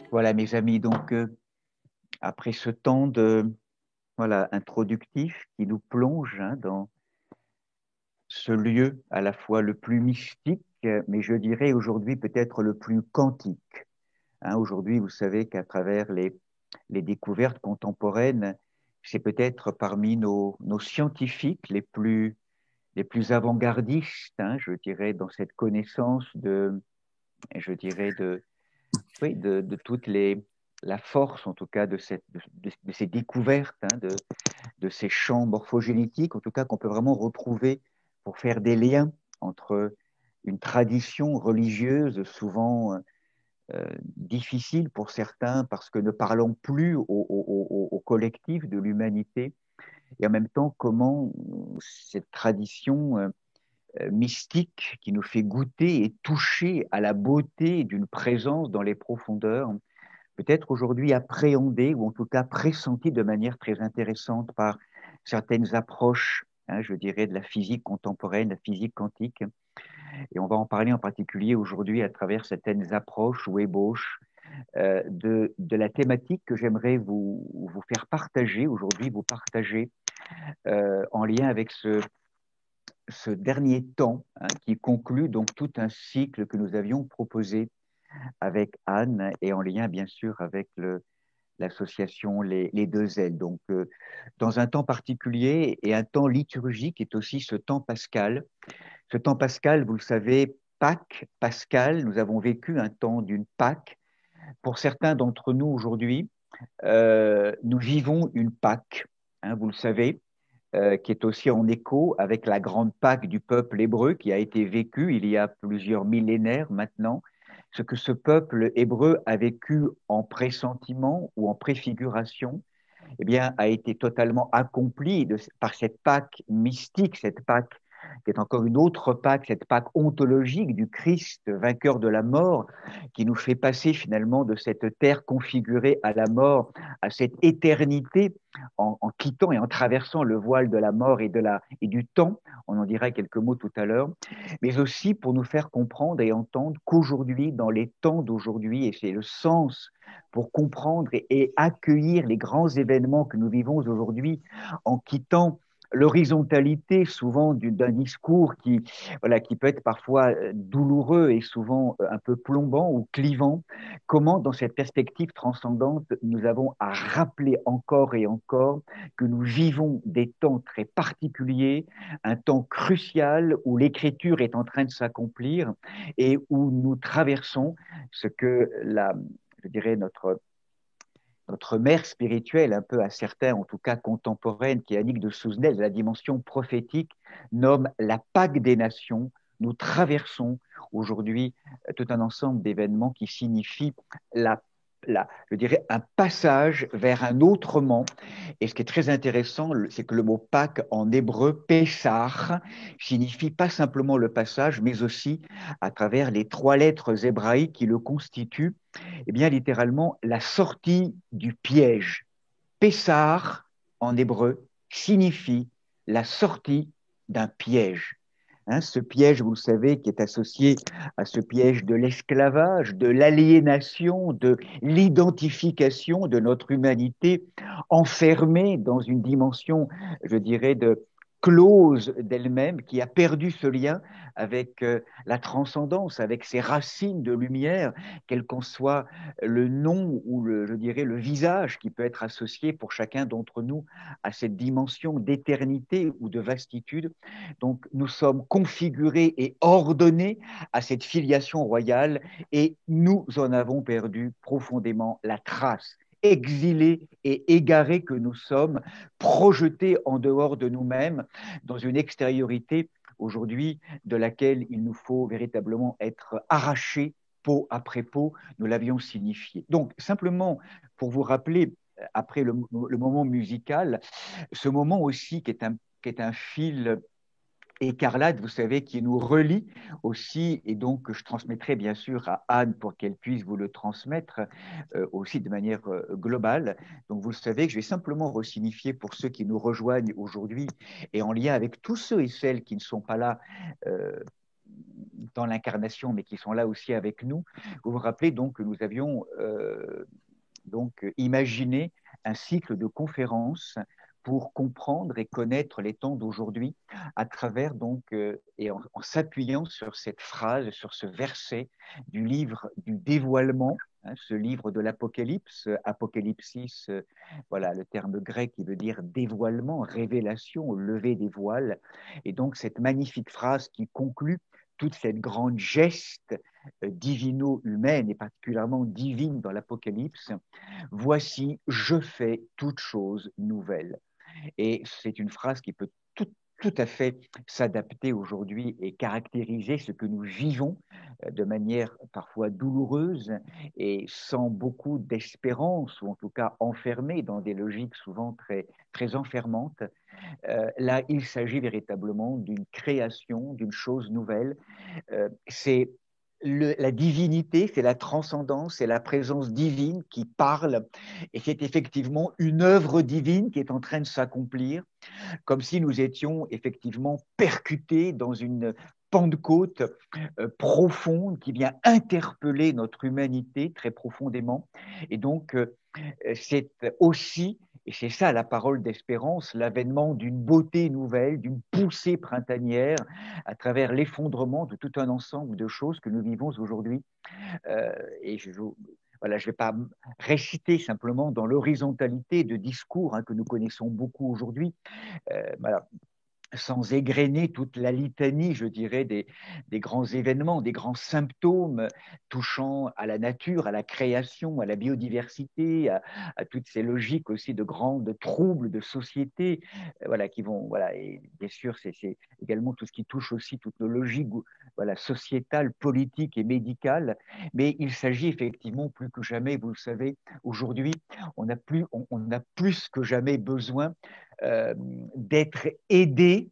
Voilà, mes amis, donc après ce temps de introductif qui nous plonge dans ce lieu à la fois le plus mystique, mais je dirais aujourd'hui peut-être le plus quantique. Aujourd'hui, vous savez qu'à travers les découvertes contemporaines, c'est peut-être parmi nos scientifiques les plus avant-gardistes, je dirais, dans cette connaissance je dirais, oui, de toutes la force, en tout cas, de ces découvertes, de ces champs morphogénétiques, en tout cas, qu'on peut vraiment retrouver pour faire des liens entre une tradition religieuse souvent difficile pour certains parce que ne parlant plus au collectif de l'humanité, et en même temps comment cette tradition mystique qui nous fait goûter et toucher à la beauté d'une présence dans les profondeurs, peut-être aujourd'hui appréhendée ou en tout cas pressentie de manière très intéressante par certaines approches, je dirais, de la physique contemporaine, la physique quantique. Et on va en parler en particulier aujourd'hui à travers certaines approches ou ébauches de la thématique que j'aimerais vous faire partager aujourd'hui, vous partager en lien avec ce dernier temps qui conclut donc tout un cycle que nous avions proposé avec Anne et en lien bien sûr avec l'association les deux ailes. Donc dans un temps particulier et un temps liturgique est aussi ce temps pascal. Ce temps pascal, vous le savez, Pâques, Pascal, nous avons vécu un temps d'une Pâques. Pour certains d'entre nous aujourd'hui, nous vivons une Pâques, vous le savez, qui est aussi en écho avec la grande Pâque du peuple hébreu qui a été vécue il y a plusieurs millénaires maintenant. Ce que ce peuple hébreu a vécu en pressentiment ou en préfiguration, eh bien, a été totalement accompli par cette Pâque mystique, cette Pâque qui est encore une autre Pâque, cette Pâque ontologique du Christ, vainqueur de la mort, qui nous fait passer finalement de cette terre configurée à la mort à cette éternité en quittant et en traversant le voile de la mort et du temps. On en dira quelques mots tout à l'heure, mais aussi pour nous faire comprendre et entendre qu'aujourd'hui, dans les temps d'aujourd'hui, et c'est le sens pour comprendre et accueillir les grands événements que nous vivons aujourd'hui en quittant l'horizontalité souvent d'un discours qui peut être parfois douloureux et souvent un peu plombant ou clivant, comment dans cette perspective transcendante, nous avons à rappeler encore et encore que nous vivons des temps très particuliers, un temps crucial où l'écriture est en train de s'accomplir et où nous traversons ce que je dirais, notre mère spirituelle, un peu à certains, en tout cas contemporaine, qui est Annick de Souzenel, de la dimension prophétique, nomme la Pâque des nations. Nous traversons aujourd'hui tout un ensemble d'événements qui signifient je dirais, un passage vers un autrement. Et ce qui est très intéressant, c'est que le mot Pâques en hébreu, Pessah, signifie pas simplement le passage, mais aussi, à travers les trois lettres hébraïques qui le constituent, eh bien, littéralement, la sortie du piège. Pessah, en hébreu, signifie la sortie d'un piège. Ce piège, vous le savez, qui est associé à ce piège de l'esclavage, de l'aliénation, de l'identification de notre humanité enfermée dans une dimension, je dirais, de close d'elle-même, qui a perdu ce lien avec la transcendance, avec ses racines de lumière, quel qu'en soit le nom ou je dirais le visage qui peut être associé pour chacun d'entre nous à cette dimension d'éternité ou de vastitude. Donc nous sommes configurés et ordonnés à cette filiation royale et nous en avons perdu profondément la trace. Exilés et égarés que nous sommes, projetés en dehors de nous-mêmes dans une extériorité aujourd'hui de laquelle il nous faut véritablement être arrachés peau après peau, nous l'avions signifié. Donc, simplement pour vous rappeler, après le moment musical, ce moment aussi qui est un fil écarlate, vous savez, qui nous relie aussi, et donc je transmettrai bien sûr à Anne pour qu'elle puisse vous le transmettre aussi de manière globale. Donc vous le savez que je vais simplement resignifier pour ceux qui nous rejoignent aujourd'hui et en lien avec tous ceux et celles qui ne sont pas là euh, dans l'incarnation, mais qui sont là aussi avec nous. Vous vous rappelez donc que nous avions imaginé un cycle de conférences pour comprendre et connaître les temps d'aujourd'hui à travers et en s'appuyant sur cette phrase, sur ce verset du livre du dévoilement, hein, ce livre de l'Apocalypse, Apocalypsis, voilà le terme grec qui veut dire dévoilement, révélation, lever des voiles, et donc cette magnifique phrase qui conclut toute cette grande geste divino-humaine et particulièrement divine dans l'Apocalypse. Voici, je fais toutes choses nouvelles. Et c'est une phrase qui peut tout à fait s'adapter aujourd'hui et caractériser ce que nous vivons de manière parfois douloureuse et sans beaucoup d'espérance, ou en tout cas enfermés dans des logiques souvent très enfermantes. Là, il s'agit véritablement d'une création, d'une chose nouvelle. C'est la divinité, c'est la transcendance, c'est la présence divine qui parle, et c'est effectivement une œuvre divine qui est en train de s'accomplir, comme si nous étions effectivement percutés dans une Pentecôte profonde qui vient interpeller notre humanité très profondément. Et donc, c'est aussi, et c'est ça la parole d'espérance, l'avènement d'une beauté nouvelle, d'une poussée printanière à travers l'effondrement de tout un ensemble de choses que nous vivons aujourd'hui. Et voilà, je ne vais pas réciter simplement dans l'horizontalité de discours que nous connaissons beaucoup aujourd'hui. Voilà, sans égrener toute la litanie, je dirais, des grands événements, des grands symptômes touchant à la nature, à la création, à la biodiversité, à toutes ces logiques aussi de grands troubles de société, voilà, qui vont, voilà, et bien sûr, c'est également tout ce qui touche aussi toutes nos logiques, voilà, sociétales, politiques et médicales, mais il s'agit effectivement plus que jamais, vous le savez, aujourd'hui, on a plus que jamais besoin d'être aidé,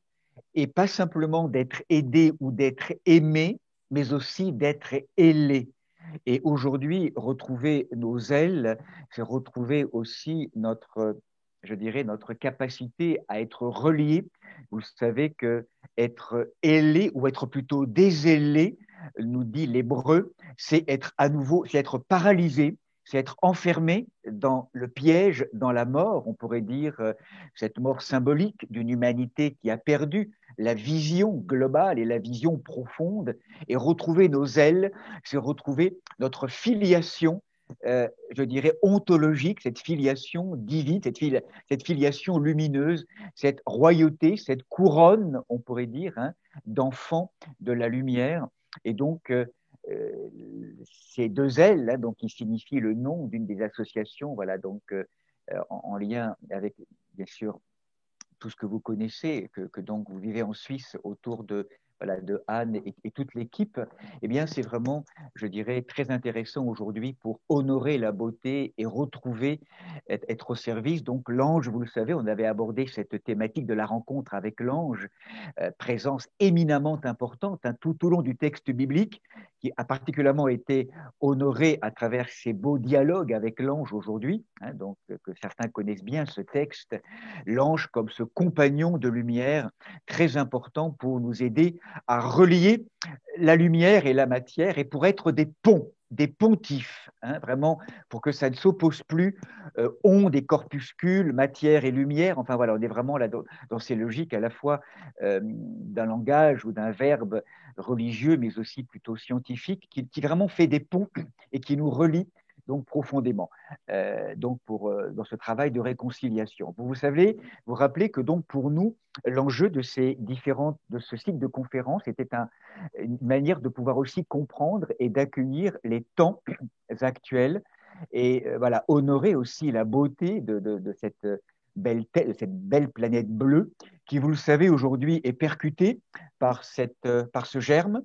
et pas simplement d'être aidé ou d'être aimé, mais aussi d'être ailé. Et aujourd'hui, retrouver nos ailes, c'est retrouver aussi je dirais, notre capacité à être relié. Vous savez que être ailé ou être plutôt désailé, nous dit l'hébreu, c'est être à nouveau, c'est être paralysé, c'est être enfermé dans le piège, dans la mort, on pourrait dire, cette mort symbolique d'une humanité qui a perdu la vision globale et la vision profonde, et retrouver nos ailes, c'est retrouver notre filiation, je dirais, ontologique, cette filiation divine, cette filiation lumineuse, cette royauté, cette couronne, on pourrait dire, d'enfants de la lumière. Et donc, ces deux ailes, donc, qui signifient le nom d'une des associations, voilà, donc, en lien avec, bien sûr, tout ce que vous connaissez, que donc vous vivez en Suisse autour voilà, de Anne et toute l'équipe, eh bien, c'est vraiment, je dirais, très intéressant aujourd'hui pour honorer la beauté et retrouver, être au service. Donc, l'ange, vous le savez, on avait abordé cette thématique de la rencontre avec l'ange, présence éminemment importante tout au long du texte biblique, qui a particulièrement été honoré à travers ces beaux dialogues avec l'ange aujourd'hui, donc que certains connaissent bien ce texte, l'ange comme ce compagnon de lumière très important pour nous aider à relier la lumière et la matière, et pour être des pontifs, vraiment, pour que ça ne s'oppose plus, ondes et corpuscules, matière et lumière. Enfin voilà, on est vraiment là dans ces logiques à la fois d'un langage ou d'un verbe religieux, mais aussi plutôt scientifique, qui vraiment fait des ponts et qui nous relie donc profondément, dans ce travail de réconciliation. Vous savez, vous rappelez que donc pour nous, l'enjeu de de ce cycle de conférences était une manière de pouvoir aussi comprendre et d'accueillir les temps actuels, et voilà, honorer aussi la beauté de cette belle planète bleue qui, vous le savez, aujourd'hui est percutée par ce germe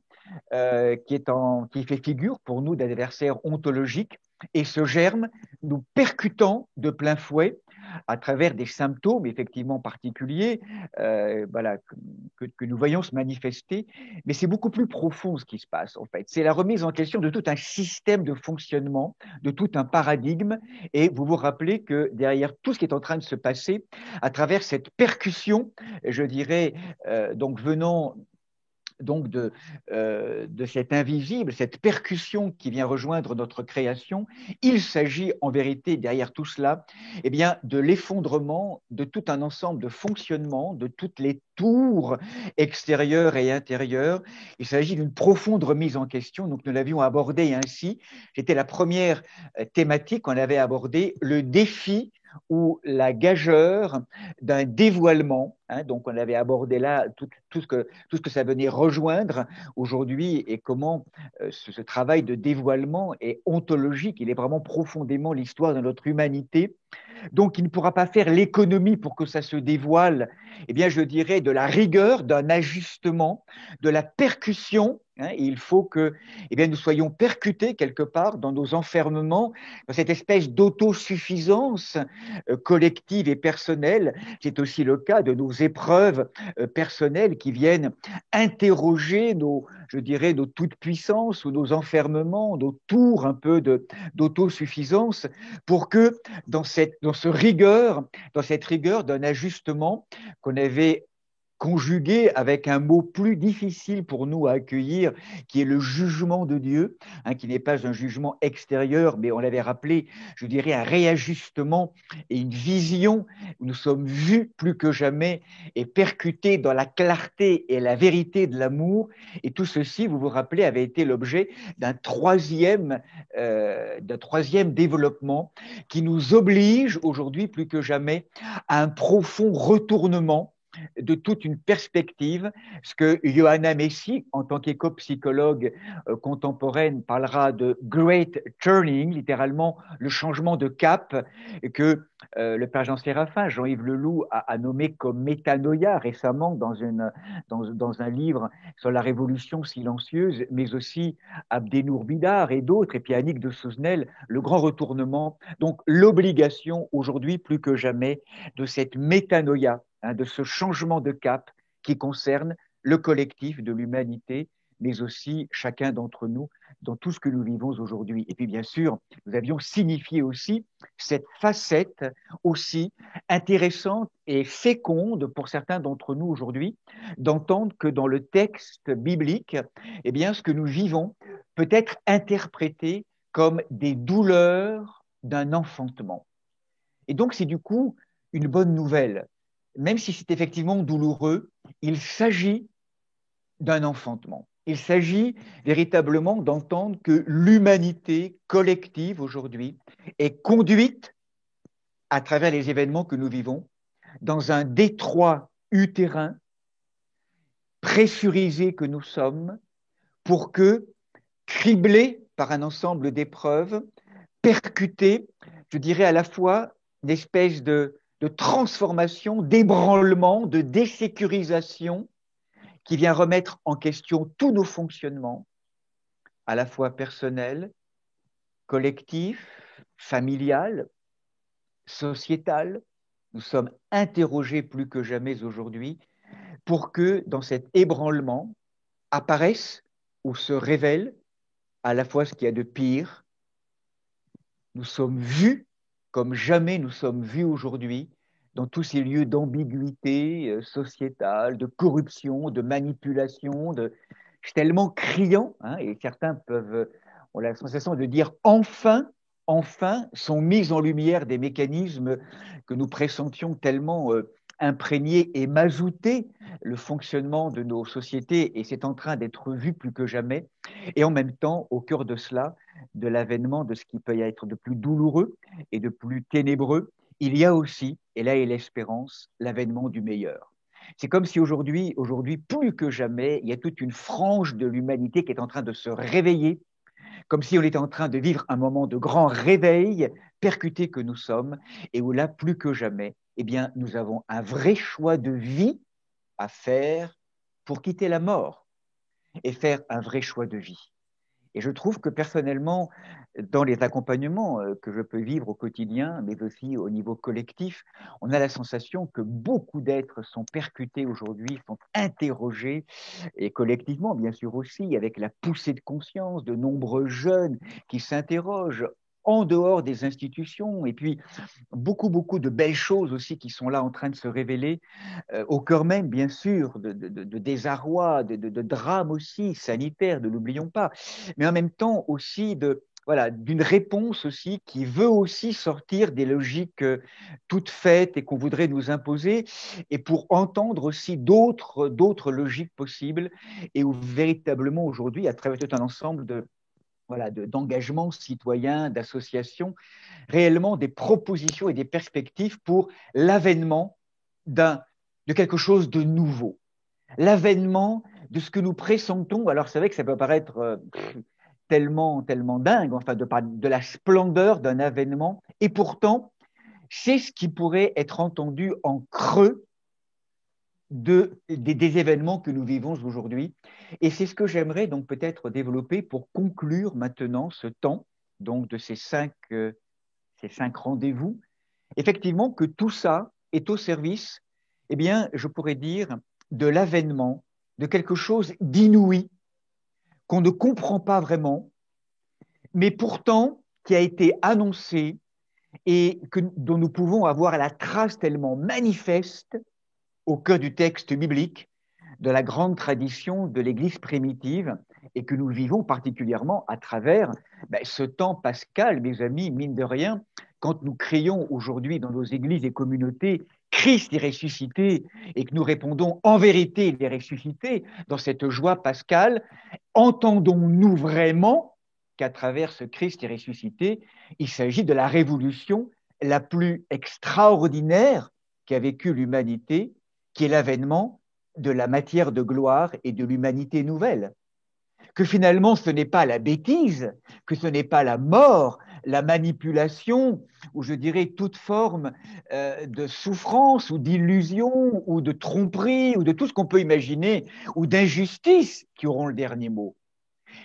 qui fait figure pour nous d'adversaire ontologique, et ce germe nous percutant de plein fouet à travers des symptômes effectivement particuliers, voilà, que nous voyons se manifester, mais c'est beaucoup plus profond ce qui se passe en fait. C'est la remise en question de tout un système de fonctionnement, de tout un paradigme, et vous vous rappelez que derrière tout ce qui est en train de se passer, à travers cette percussion, je dirais, donc venant donc de cet invisible, cette percussion qui vient rejoindre notre création, il s'agit en vérité derrière tout cela, eh bien, de l'effondrement de tout un ensemble de fonctionnements, de toutes les tours extérieures et intérieures. Il s'agit d'une profonde remise en question. Donc, nous l'avions abordé ainsi. C'était la première thématique qu'on avait abordée, le défi ou la gageure d'un dévoilement. Hein, donc, on avait abordé là tout ce que ça venait rejoindre aujourd'hui et comment ce travail de dévoilement est ontologique. Il est vraiment profondément l'histoire de notre humanité. Donc, il ne pourra pas faire l'économie pour que ça se dévoile, eh bien, je dirais, de la rigueur, d'un ajustement, de la percussion. Hein, et il faut que eh bien, nous soyons percutés quelque part dans nos enfermements, dans cette espèce d'autosuffisance collective et personnelle. C'est aussi le cas de nos épreuves personnelles qui viennent interroger nos, je dirais, nos toutes-puissances ou nos enfermements, nos tours un peu d'autosuffisance, pour que dans cette rigueur d'un ajustement qu'on avait conjugué avec un mot plus difficile pour nous à accueillir, qui est le jugement de Dieu, hein, qui n'est pas un jugement extérieur, mais on l'avait rappelé, je dirais un réajustement et une vision où nous sommes vus plus que jamais et percutés dans la clarté et la vérité de l'amour. Et tout ceci, vous vous rappelez, avait été l'objet d'un troisième développement qui nous oblige aujourd'hui plus que jamais à un profond retournement de toute une perspective, ce que Johanna Messi, en tant qu'éco-psychologue contemporaine, parlera de great turning, littéralement le changement de cap, que le père Jean Séraphin, Jean-Yves Leloup, a nommé comme métanoïa récemment dans un livre sur la révolution silencieuse, mais aussi Abdenour Bidar et d'autres, et puis Annick de Souzenel, le grand retournement. Donc l'obligation aujourd'hui plus que jamais de cette métanoïa, hein, de ce changement de cap qui concerne le collectif de l'humanité, mais aussi chacun d'entre nous dans tout ce que nous vivons aujourd'hui. Et puis bien sûr, nous avions signifié aussi cette facette aussi intéressante et féconde pour certains d'entre nous aujourd'hui, d'entendre que dans le texte biblique, eh bien, ce que nous vivons peut être interprété comme des douleurs d'un enfantement. Et donc, c'est du coup une bonne nouvelle. Même si c'est effectivement douloureux, il s'agit d'un enfantement. Il s'agit véritablement d'entendre que l'humanité collective aujourd'hui est conduite à travers les événements que nous vivons dans un détroit utérin pressurisé que nous sommes pour que, criblés par un ensemble d'épreuves, percutés, je dirais à la fois une espèce de transformation, d'ébranlement, de désécurisation qui vient remettre en question tous nos fonctionnements, à la fois personnels, collectifs, familial, sociétal. Nous sommes interrogés plus que jamais aujourd'hui pour que dans cet ébranlement apparaisse ou se révèle à la fois ce qu'il y a de pire. Nous sommes vus comme jamais nous sommes vus aujourd'hui dans tous ces lieux d'ambiguïté sociétale, de corruption, de manipulation, c'est tellement criant, hein, et certains ont la sensation de dire enfin sont mis en lumière des mécanismes que nous pressentions tellement imprégnés et mazoutés le fonctionnement de nos sociétés, et c'est en train d'être vu plus que jamais. Et en même temps, au cœur de cela, de l'avènement de ce qui peut y être de plus douloureux et de plus ténébreux, il y a aussi, et là est l'espérance, l'avènement du meilleur. C'est comme si aujourd'hui, plus que jamais, il y a toute une frange de l'humanité qui est en train de se réveiller, comme si on était en train de vivre un moment de grand réveil, percuté que nous sommes, et où là, plus que jamais, eh bien, nous avons un vrai choix de vie à faire pour quitter la mort et faire un vrai choix de vie. Et je trouve que personnellement, dans les accompagnements que je peux vivre au quotidien, mais aussi au niveau collectif, on a la sensation que beaucoup d'êtres sont percutés aujourd'hui, sont interrogés, et collectivement, bien sûr aussi, avec la poussée de conscience de nombreux jeunes qui s'interrogent en dehors des institutions, et puis beaucoup de belles choses aussi qui sont là en train de se révéler au cœur même, bien sûr, de désarroi, de drame aussi sanitaire, ne l'oublions pas, mais en même temps aussi voilà, d'une réponse aussi qui veut aussi sortir des logiques toutes faites et qu'on voudrait nous imposer, et pour entendre aussi d'autres logiques possibles, et où véritablement aujourd'hui, à travers tout un ensemble voilà, d'engagements citoyens, d'associations, réellement des propositions et des perspectives pour l'avènement de quelque chose de nouveau, l'avènement de ce que nous pressentons. Alors c'est vrai que ça peut paraître tellement dingue, enfin de la splendeur d'un avènement, et pourtant c'est ce qui pourrait être entendu en creux des événements que nous vivons aujourd'hui. Et c'est ce que j'aimerais donc peut-être développer pour conclure maintenant ce temps donc de ces cinq rendez-vous. Effectivement, que tout ça est au service, eh bien, je pourrais dire, de l'avènement, de quelque chose d'inouï qu'on ne comprend pas vraiment, mais pourtant qui a été annoncé et dont nous pouvons avoir la trace tellement manifeste au cœur du texte biblique, de la grande tradition de l'Église primitive, et que nous vivons particulièrement à travers ce temps pascal, mes amis, mine de rien, quand nous crions aujourd'hui dans nos églises et communautés Christ est ressuscité, et que nous répondons en vérité il est ressuscité dans cette joie pascale, entendons-nous vraiment qu'à travers ce Christ est ressuscité, il s'agit de la révolution la plus extraordinaire qu'a vécue l'humanité, qui est l'avènement de la matière de gloire et de l'humanité nouvelle. Que finalement, ce n'est pas la bêtise, que ce n'est pas la mort, la manipulation, ou je dirais toute forme de souffrance ou d'illusion ou de tromperie ou de tout ce qu'on peut imaginer, ou d'injustice qui auront le dernier mot.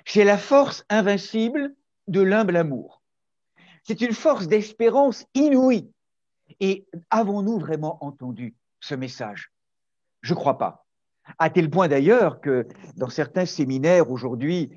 C'est la force invincible de l'humble amour. C'est une force d'espérance inouïe. Et avons-nous vraiment entendu ce message? Je ne crois pas. À tel point d'ailleurs que dans certains séminaires aujourd'hui,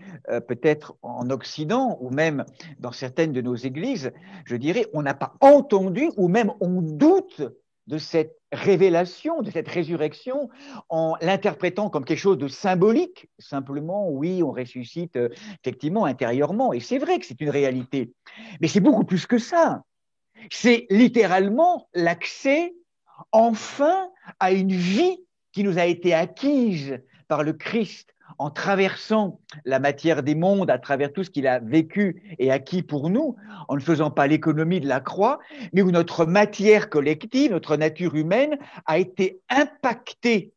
peut-être en Occident ou même dans certaines de nos églises, je dirais, on n'a pas entendu ou même on doute de cette révélation, de cette résurrection, en l'interprétant comme quelque chose de symbolique. Simplement, oui, on ressuscite effectivement intérieurement, et c'est vrai que c'est une réalité. Mais c'est beaucoup plus que ça. C'est littéralement l'accès enfin à une vie qui nous a été acquise par le Christ en traversant la matière des mondes, à travers tout ce qu'il a vécu et acquis pour nous, en ne faisant pas l'économie de la croix, mais où notre matière collective, notre nature humaine, a été impactée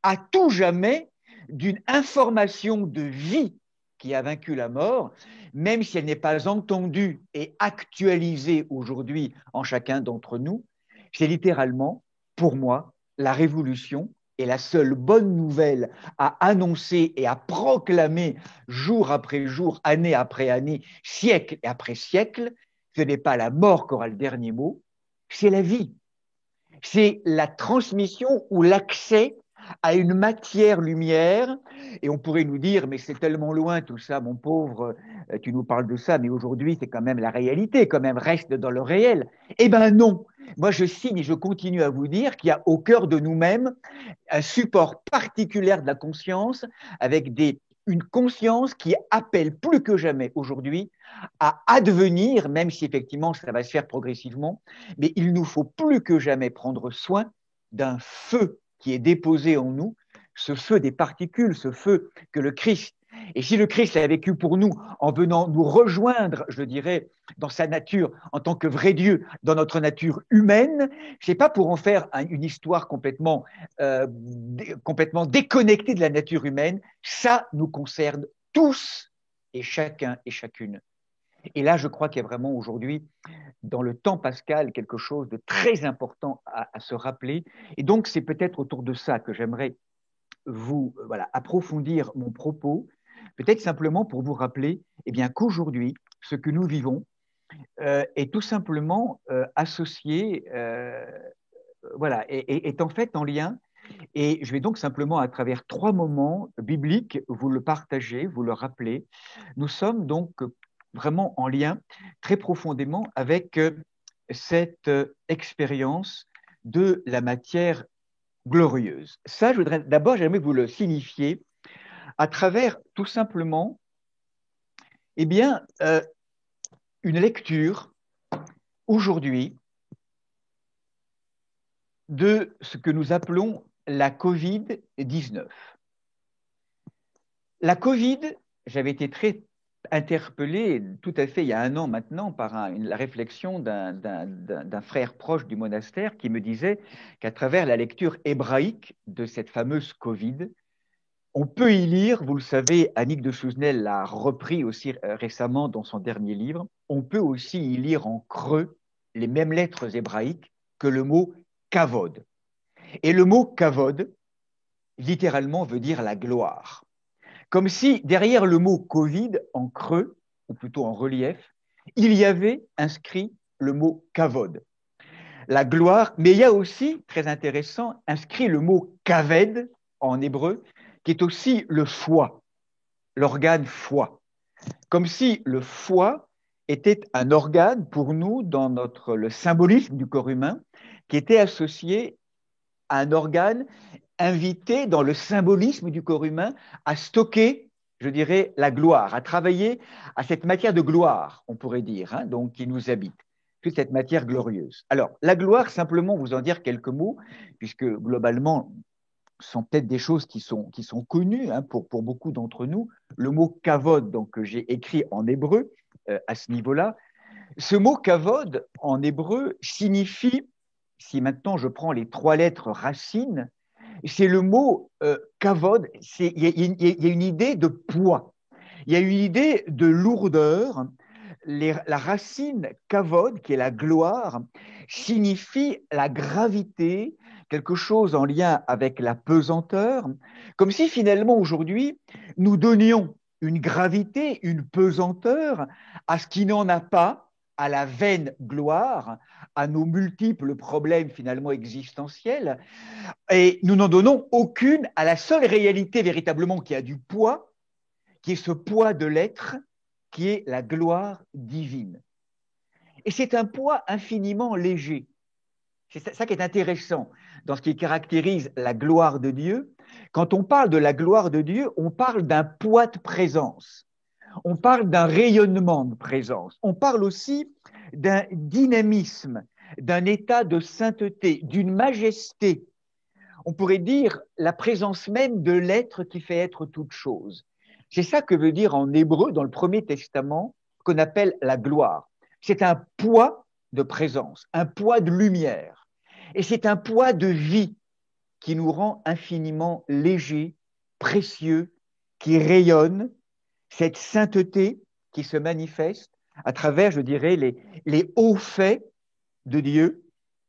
à tout jamais d'une information de vie qui a vaincu la mort, même si elle n'est pas entendue et actualisée aujourd'hui en chacun d'entre nous. C'est littéralement, pour moi, la révolution est la seule bonne nouvelle à annoncer et à proclamer jour après jour, année après année, siècle après siècle. Ce n'est pas la mort qui aura le dernier mot, c'est la vie. C'est la transmission ou l'accès à une matière-lumière. Et on pourrait nous dire, mais c'est tellement loin tout ça, mon pauvre, tu nous parles de ça, mais aujourd'hui c'est quand même la réalité, quand même reste dans le réel. Eh bien non, moi je signe et je continue à vous dire qu'il y a au cœur de nous-mêmes un support particulier de la conscience, avec une conscience qui appelle plus que jamais aujourd'hui à advenir, même si effectivement ça va se faire progressivement, mais il nous faut plus que jamais prendre soin d'un feu qui est déposé en nous, ce feu des particules, ce feu que le Christ. Et si le Christ a vécu pour nous en venant nous rejoindre, je dirais, dans sa nature en tant que vrai Dieu, dans notre nature humaine, c'est pas pour en faire une histoire complètement déconnectée de la nature humaine. Ça nous concerne tous et chacun et chacune. Et là, je crois qu'il y a vraiment aujourd'hui, dans le temps pascal, quelque chose de très important à se rappeler. Et donc, c'est peut-être autour de ça que j'aimerais vous approfondir mon propos, peut-être simplement pour vous rappeler eh bien, qu'aujourd'hui, ce que nous vivons est tout simplement associé, voilà, est en fait en lien. Et je vais donc simplement, à travers trois moments bibliques, vous le partager, vous le rappeler. Nous sommes donc vraiment en lien très profondément avec cette expérience de la matière glorieuse. Ça, je voudrais d'abord, j'aimerais vous le signifier à travers tout simplement, eh bien, une lecture aujourd'hui de ce que nous appelons la Covid-19. La Covid, j'avais été très interpellé tout à fait il y a un an maintenant par la réflexion d'un frère proche du monastère qui me disait qu'à travers la lecture hébraïque de cette fameuse Covid, on peut y lire, vous le savez, Annick de Souzenel l'a repris aussi récemment dans son dernier livre, on peut aussi y lire en creux les mêmes lettres hébraïques que le mot kavod. Et le mot kavod, littéralement, veut dire la gloire. Comme si derrière le mot Covid en creux, ou plutôt en relief, il y avait inscrit le mot kavod, la gloire, mais il y a aussi, très intéressant, inscrit le mot kaved en hébreu, qui est aussi le foie, l'organe foie. Comme si le foie était un organe pour nous dans le symbolisme du corps humain, qui était associé à un organe invité dans le symbolisme du corps humain à stocker, je dirais, la gloire, à travailler à cette matière de gloire, on pourrait dire, hein, donc qui nous habite, toute cette matière glorieuse. Alors, la gloire, simplement vous en dire quelques mots, puisque globalement, ce sont peut-être des choses qui sont connues hein, pour beaucoup d'entre nous. Le mot kavod, donc, que j'ai écrit en hébreu à ce niveau-là, ce mot kavod en hébreu signifie, si maintenant je prends les trois lettres racines, c'est le mot kavod, il y a une idée de poids, il y a une idée de lourdeur. La racine kavod, qui est la gloire, signifie la gravité, quelque chose en lien avec la pesanteur, comme si finalement aujourd'hui nous donnions une gravité, une pesanteur à ce qui n'en a pas, à la vaine gloire, à nos multiples problèmes finalement existentiels, et nous n'en donnons aucune à la seule réalité véritablement qui a du poids, qui est ce poids de l'être, qui est la gloire divine. Et c'est un poids infiniment léger. C'est ça qui est intéressant dans ce qui caractérise la gloire de Dieu. Quand on parle de la gloire de Dieu, on parle d'un poids de présence. On parle d'un rayonnement de présence. On parle aussi d'un dynamisme, d'un état de sainteté, d'une majesté. On pourrait dire la présence même de l'être qui fait être toute chose. C'est ça que veut dire en hébreu, dans le Premier Testament, qu'on appelle la gloire. C'est un poids de présence, un poids de lumière. Et c'est un poids de vie qui nous rend infiniment légers, précieux, qui rayonne, cette sainteté qui se manifeste à travers, je dirais, les hauts faits de Dieu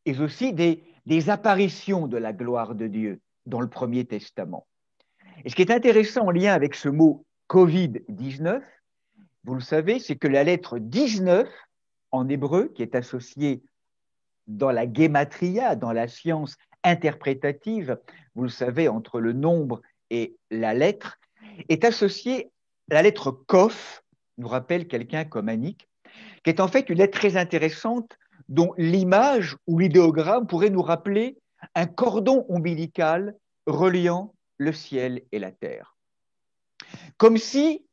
et aussi des apparitions de la gloire de Dieu dans le Premier Testament. Et ce qui est intéressant en lien avec ce mot Covid-19, vous le savez, c'est que la lettre 19 en hébreu, qui est associée dans la guématria, dans la science interprétative, vous le savez, entre le nombre et la lettre, est associée, la lettre Kof, nous rappelle quelqu'un comme Annick, qui est en fait une lettre très intéressante dont l'image ou l'idéogramme pourrait nous rappeler un cordon ombilical reliant le ciel et la terre. Comme si,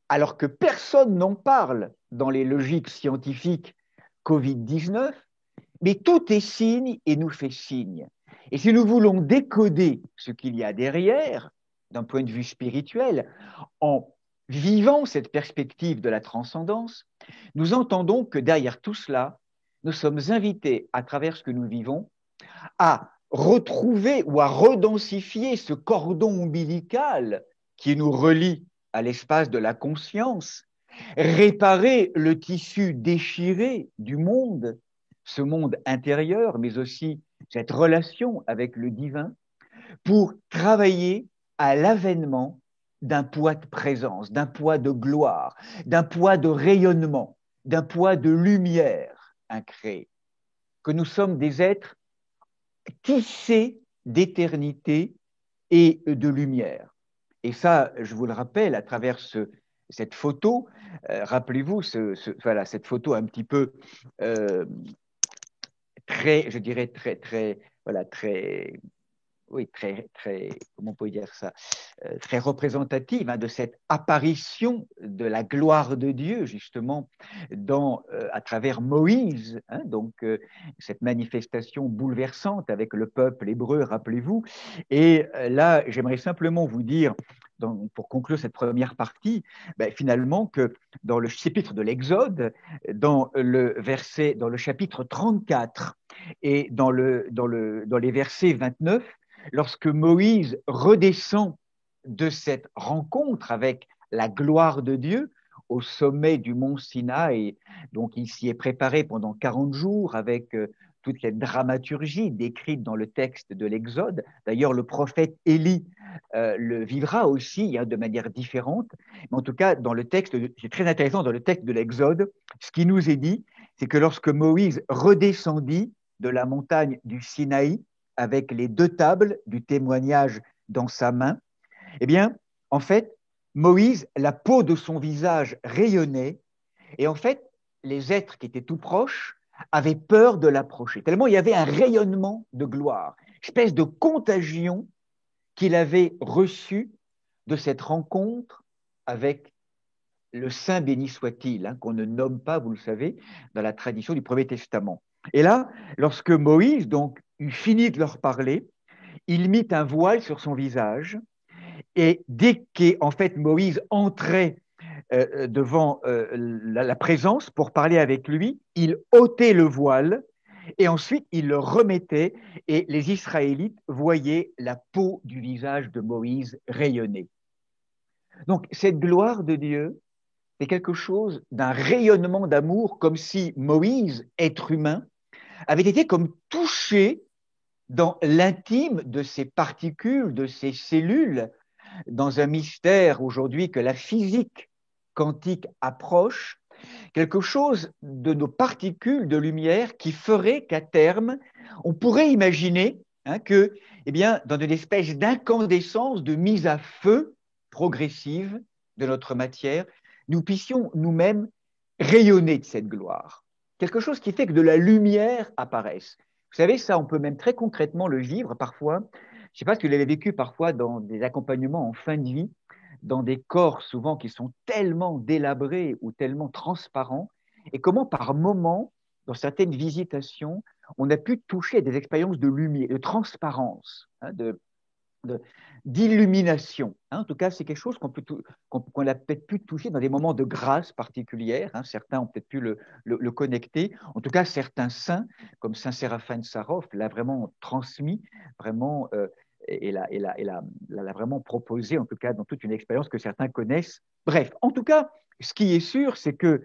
alors que personne n'en parle dans les logiques scientifiques Covid-19, mais tout est signe et nous fait signe. Et si nous voulons décoder ce qu'il y a derrière, d'un point de vue spirituel, en vivant cette perspective de la transcendance, nous entendons que derrière tout cela, nous sommes invités, à travers ce que nous vivons, à retrouver ou à redensifier ce cordon ombilical qui nous relie à l'espace de la conscience, réparer le tissu déchiré du monde, ce monde intérieur, mais aussi cette relation avec le divin, pour travailler à l'avènement d'un poids de présence, d'un poids de gloire, d'un poids de rayonnement, d'un poids de lumière incréée, que nous sommes des êtres tissés d'éternité et de lumière. Et ça, je vous le rappelle, à travers cette photo, rappelez-vous, voilà, cette photo un petit peu euh, très, je dirais, voilà, oui, comment on peut dire ça, très représentative de cette apparition de la gloire de Dieu, justement, à travers Moïse, cette manifestation bouleversante avec le peuple hébreu, rappelez-vous. Et là, j'aimerais simplement vous dire, pour conclure cette première partie, finalement, que dans le chapitre de l'Exode, dans le chapitre 34 et dans les versets 29, lorsque Moïse redescend de cette rencontre avec la gloire de Dieu au sommet du mont Sinaï, donc il s'y est préparé pendant 40 jours avec toute cette dramaturgie décrite dans le texte de l'Exode. D'ailleurs, le prophète Élie le vivra aussi de manière différente. Mais en tout cas, dans le texte, c'est très intéressant, dans le texte de l'Exode, ce qui nous est dit, c'est que lorsque Moïse redescendit de la montagne du Sinaï, avec les 2 tables du témoignage dans sa main, eh bien, en fait, Moïse, la peau de son visage rayonnait, et en fait, les êtres qui étaient tout proches avaient peur de l'approcher, tellement il y avait un rayonnement de gloire, espèce de contagion qu'il avait reçue de cette rencontre avec le Saint béni soit-il, qu'on ne nomme pas, vous le savez, dans la tradition du Premier Testament. Et là, lorsque Moïse donc eut fini de leur parler, il mit un voile sur son visage, et dès qu'en fait Moïse entrait devant la présence pour parler avec lui, il ôtait le voile et ensuite il le remettait, et les Israélites voyaient la peau du visage de Moïse rayonner. Donc cette gloire de Dieu, c'est quelque chose d'un rayonnement d'amour, comme si Moïse, être humain, avait été comme touché dans l'intime de ces particules, de ces cellules, dans un mystère aujourd'hui que la physique quantique approche, quelque chose de nos particules de lumière qui ferait qu'à terme, on pourrait imaginer que, dans une espèce d'incandescence, de mise à feu progressive de notre matière, nous puissions nous-mêmes rayonner de cette gloire. Quelque chose qui fait que de la lumière apparaisse. Vous savez, ça, on peut même très concrètement le vivre parfois. Je ne sais pas si vous l'avez vécu parfois dans des accompagnements en fin de vie, dans des corps souvent qui sont tellement délabrés ou tellement transparents, et comment par moments, dans certaines visitations, on a pu toucher des expériences de lumière, de transparence, d'illumination. En tout cas, c'est quelque chose qu'on a peut-être pu toucher dans des moments de grâce particulière. Certains ont peut-être pu le connecter. En tout cas, certains saints, comme Saint Séraphin de Sarov, l'a vraiment transmis, vraiment, et l'a vraiment proposé, en tout cas, dans toute une expérience que certains connaissent. Bref, en tout cas, ce qui est sûr, c'est que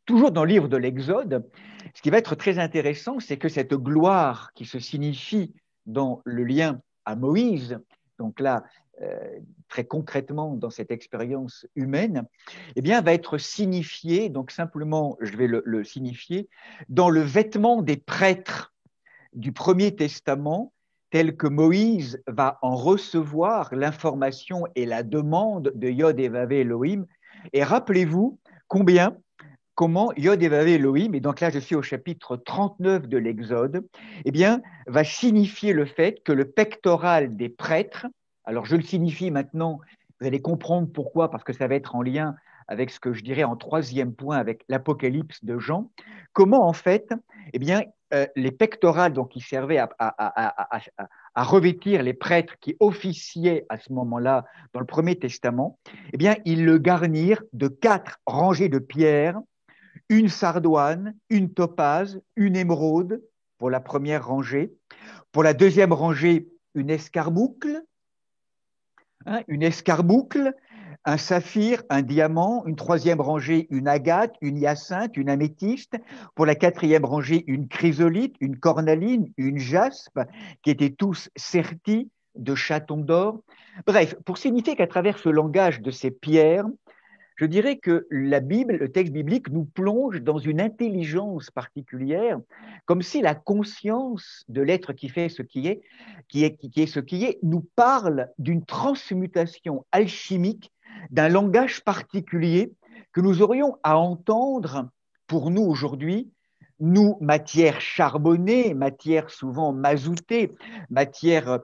toujours dans le livre de l'Exode, ce qui va être très intéressant, c'est que cette gloire qui se signifie dans le lien à Moïse, donc là, très concrètement dans cette expérience humaine, va être signifiée, donc simplement, je vais le signifier, dans le vêtement des prêtres du Premier Testament, tel que Moïse va en recevoir l'information et la demande de Yod et Vav Elohim. Et rappelez-vous comment Yod et Vav Elohim, et donc là je suis au chapitre 39 de l'Exode, va signifier le fait que le pectoral des prêtres, alors je le signifie maintenant, vous allez comprendre pourquoi, parce que ça va être en lien avec ce que je dirais en 3e point avec l'Apocalypse de Jean, comment en fait, les pectorales donc, qui servaient à revêtir les prêtres qui officiaient à ce moment-là dans le Premier Testament, ils le garnirent de 4 rangées de pierres, une sardoine, une topaze, une émeraude pour la première rangée. Pour la deuxième rangée, une escarboucle, un saphir, un diamant. Une troisième rangée, une agate, une hyacinthe, une améthyste. Pour la quatrième rangée, une chrysolite, une cornaline, une jaspe, qui étaient tous sertis de chatons d'or. Bref, pour signifier qu'à travers ce langage de ces pierres, je dirais que la Bible, le texte biblique, nous plonge dans une intelligence particulière, comme si la conscience de l'être qui fait ce qui est ce qui est, nous parle d'une transmutation alchimique, d'un langage particulier que nous aurions à entendre pour nous aujourd'hui, nous, matière charbonnée, matière souvent mazoutée, matière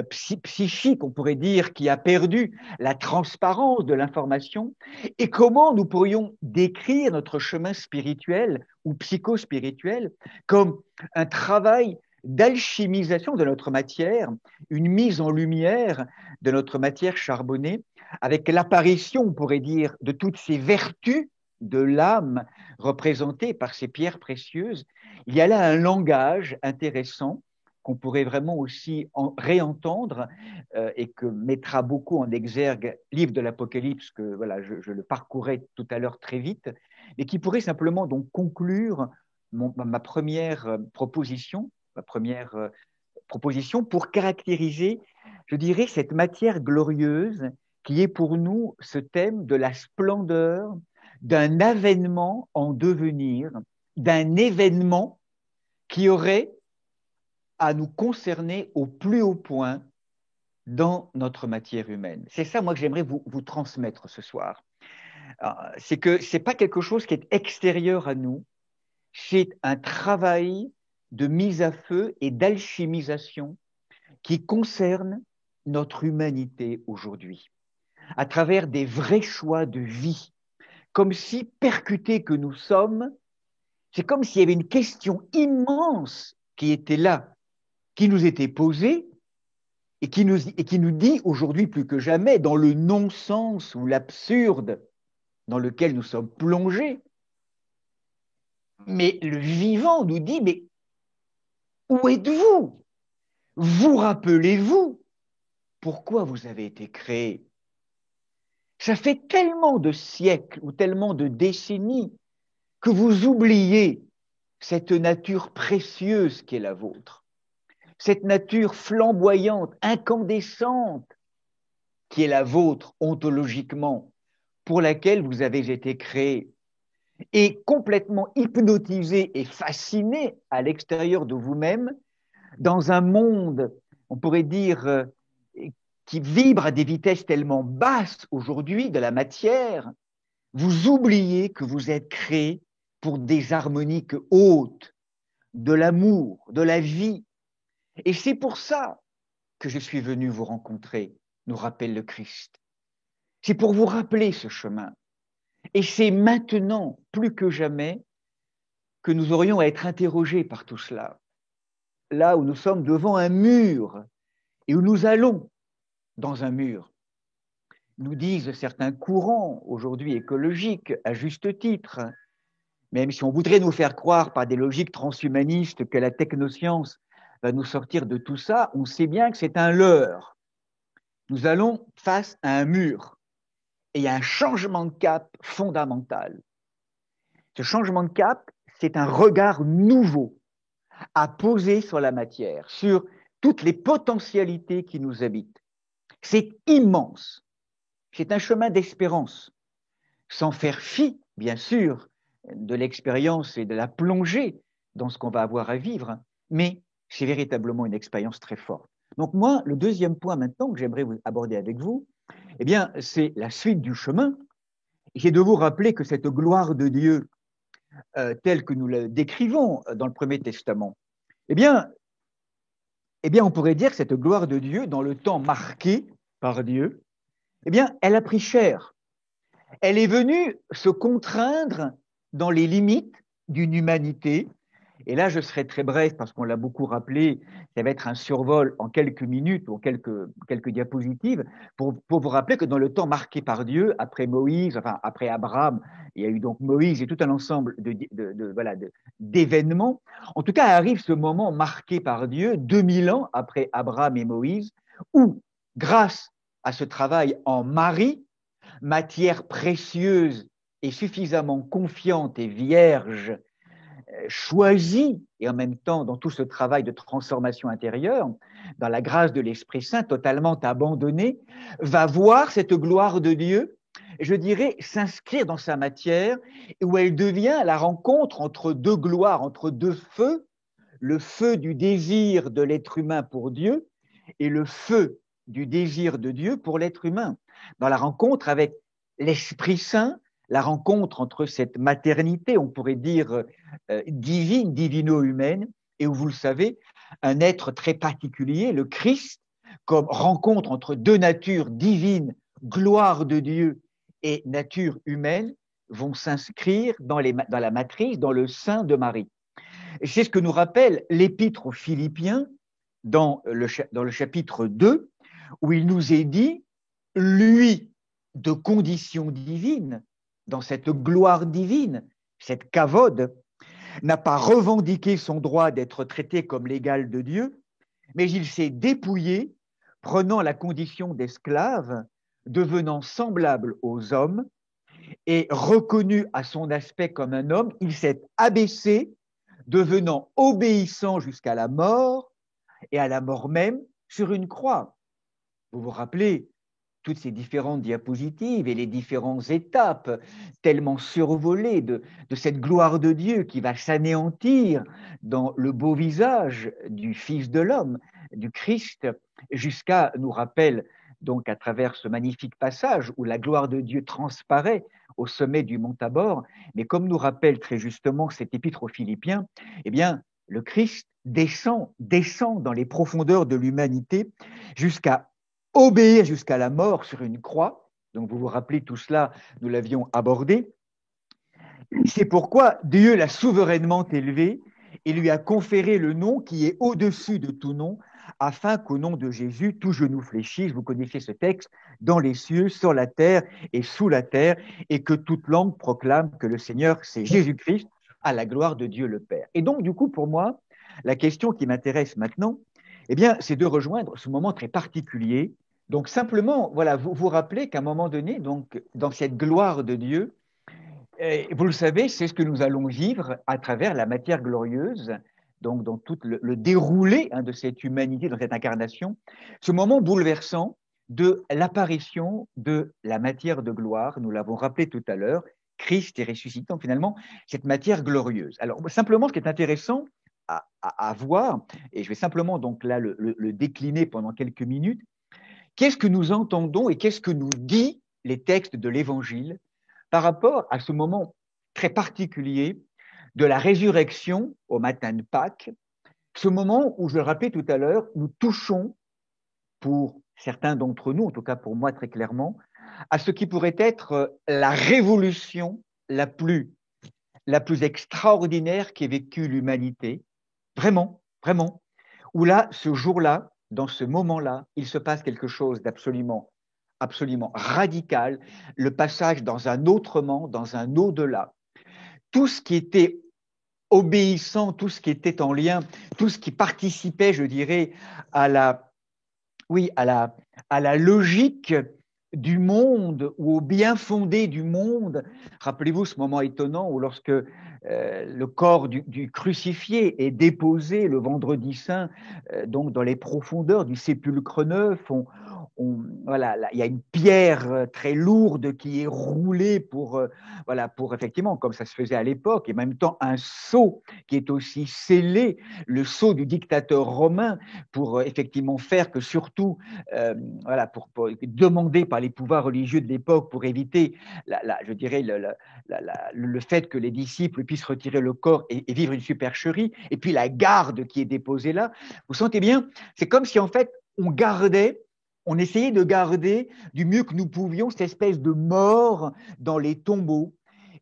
psychique, on pourrait dire, qui a perdu la transparence de l'information, et comment nous pourrions décrire notre chemin spirituel ou psychospirituel comme un travail d'alchimisation de notre matière, une mise en lumière de notre matière charbonnée, avec l'apparition, on pourrait dire, de toutes ces vertus de l'âme représentées par ces pierres précieuses. Il y a là un langage intéressant qu'on pourrait vraiment aussi réentendre et que mettra beaucoup en exergue livre de l'Apocalypse, que voilà, je le parcourais tout à l'heure très vite, et qui pourrait simplement donc conclure ma première proposition pour caractériser, je dirais, cette matière glorieuse qui est pour nous ce thème de la splendeur d'un avènement en devenir, d'un événement qui aurait à nous concerner au plus haut point dans notre matière humaine. C'est ça, moi, que j'aimerais vous transmettre ce soir. C'est que ce n'est pas quelque chose qui est extérieur à nous, c'est un travail de mise à feu et d'alchimisation qui concerne notre humanité aujourd'hui, à travers des vrais choix de vie, comme si, percutés que nous sommes, c'est comme s'il y avait une question immense qui était là, qui nous était posée, et qui nous dit aujourd'hui plus que jamais, dans le non-sens ou l'absurde dans lequel nous sommes plongés, mais le vivant nous dit, mais où êtes-vous? Vous rappelez-vous pourquoi vous avez été créé? Ça fait tellement de siècles ou tellement de décennies que vous oubliez cette nature précieuse qui est la vôtre, cette nature flamboyante, incandescente qui est la vôtre ontologiquement, pour laquelle vous avez été créé, et complètement hypnotisé et fasciné à l'extérieur de vous-même, dans un monde, on pourrait dire, qui vibre à des vitesses tellement basses aujourd'hui de la matière, vous oubliez que vous êtes créé pour des harmoniques hautes, de l'amour, de la vie. Et c'est pour ça que je suis venu vous rencontrer, nous rappelle le Christ. C'est pour vous rappeler ce chemin. Et c'est maintenant, plus que jamais, que nous aurions à être interrogés par tout cela. Là où nous sommes devant un mur et où nous allons dans un mur. Nous disent certains courants aujourd'hui écologiques, à juste titre, même si on voudrait nous faire croire par des logiques transhumanistes que la technoscience va nous sortir de tout ça, on sait bien que c'est un leurre. Nous allons face à un mur et il y a un changement de cap fondamental. Ce changement de cap, c'est un regard nouveau à poser sur la matière, sur toutes les potentialités qui nous habitent. C'est immense. C'est un chemin d'espérance, sans faire fi, bien sûr, de l'expérience et de la plongée dans ce qu'on va avoir à vivre, mais c'est véritablement une expérience très forte. Donc moi, le deuxième point maintenant que j'aimerais aborder avec vous, eh bien, c'est la suite du chemin. C'est de vous rappeler que cette gloire de Dieu, telle que nous la décrivons dans le Premier Testament, eh bien, on pourrait dire que cette gloire de Dieu, dans le temps marqué par Dieu, eh bien, elle a pris chair. Elle est venue se contraindre dans les limites d'une humanité. Et là, je serai très bref parce qu'on l'a beaucoup rappelé, ça va être un survol en quelques minutes ou quelques diapositives pour vous rappeler que dans le temps marqué par Dieu, après Moïse, enfin après Abraham, il y a eu donc Moïse et tout un ensemble d'événements. En tout cas, arrive ce moment marqué par Dieu, 2000 ans après Abraham et Moïse, où, grâce à ce travail en Marie, matière précieuse et suffisamment confiante et vierge choisi, et en même temps dans tout ce travail de transformation intérieure, dans la grâce de l'Esprit Saint, totalement abandonné, va voir cette gloire de Dieu, je dirais, s'inscrire dans sa matière, où elle devient la rencontre entre deux gloires, entre deux feux, le feu du désir de l'être humain pour Dieu et le feu du désir de Dieu pour l'être humain. Dans la rencontre avec l'Esprit Saint, la rencontre entre cette maternité, on pourrait dire divine, divino-humaine, et où, vous le savez, un être très particulier, le Christ, comme rencontre entre deux natures divines, gloire de Dieu et nature humaine, vont s'inscrire dans la matrice, dans le sein de Marie. Et c'est ce que nous rappelle l'Épître aux Philippiens dans le chapitre 2, où il nous est dit, lui, de condition divine, dans cette gloire divine, cette kavod, n'a pas revendiqué son droit d'être traité comme l'égal de Dieu, mais il s'est dépouillé, prenant la condition d'esclave, devenant semblable aux hommes, et reconnu à son aspect comme un homme, il s'est abaissé, devenant obéissant jusqu'à la mort, et à la mort même sur une croix. Vous vous rappelez toutes ces différentes diapositives et les différentes étapes tellement survolées de cette gloire de Dieu qui va s'anéantir dans le beau visage du Fils de l'homme, du Christ, jusqu'à, nous rappelle donc à travers ce magnifique passage où la gloire de Dieu transparaît au sommet du mont Tabor, mais comme nous rappelle très justement cet épître aux Philippiens, eh bien, le Christ descend dans les profondeurs de l'humanité jusqu'à obéir jusqu'à la mort sur une croix. Donc vous vous rappelez tout cela, nous l'avions abordé. C'est pourquoi Dieu l'a souverainement élevé et lui a conféré le nom qui est au-dessus de tout nom, afin qu'au nom de Jésus, tout genou fléchisse, vous connaissez ce texte, dans les cieux, sur la terre et sous la terre, et que toute langue proclame que le Seigneur, c'est Jésus-Christ, à la gloire de Dieu le Père. Et donc, du coup, pour moi, la question qui m'intéresse maintenant, eh bien, c'est de rejoindre ce moment très particulier. Donc, simplement, voilà, vous vous rappelez qu'à un moment donné, donc, dans cette gloire de Dieu, vous le savez, c'est ce que nous allons vivre à travers la matière glorieuse, donc dans tout le déroulé de cette humanité, dans cette incarnation, ce moment bouleversant de l'apparition de la matière de gloire, nous l'avons rappelé tout à l'heure, Christ est ressuscité, donc finalement, cette matière glorieuse. Alors, simplement, ce qui est intéressant à voir, et je vais simplement donc là le décliner pendant quelques minutes, qu'est-ce que nous entendons et qu'est-ce que nous disent les textes de l'Évangile par rapport à ce moment très particulier de la résurrection au matin de Pâques, ce moment où, je le rappelais tout à l'heure, nous touchons, pour certains d'entre nous, en tout cas pour moi très clairement, à ce qui pourrait être la révolution la plus extraordinaire qu'ait vécue l'humanité, vraiment, vraiment, où là, ce jour-là, dans ce moment-là, il se passe quelque chose d'absolument radical, le passage dans un autrement, dans un au-delà. Tout ce qui était obéissant, tout ce qui était en lien, tout ce qui participait, je dirais, à la logique du monde ou au bien fondé du monde. Rappelez-vous ce moment étonnant où lorsque le corps du crucifié est déposé le vendredi saint, donc dans les profondeurs du sépulcre neuf, voilà, il y a une pierre très lourde qui est roulée pour effectivement, comme ça se faisait à l'époque, et en même temps un sceau qui est aussi scellé, le sceau du dictateur romain, pour effectivement faire que surtout, pour demander par les pouvoirs religieux de l'époque pour éviter, je dirais, le fait que les disciples puissent retirer le corps et vivre une supercherie, et puis la garde qui est déposée là. Vous sentez bien, c'est comme si en fait on essayait de garder du mieux que nous pouvions cette espèce de mort dans les tombeaux,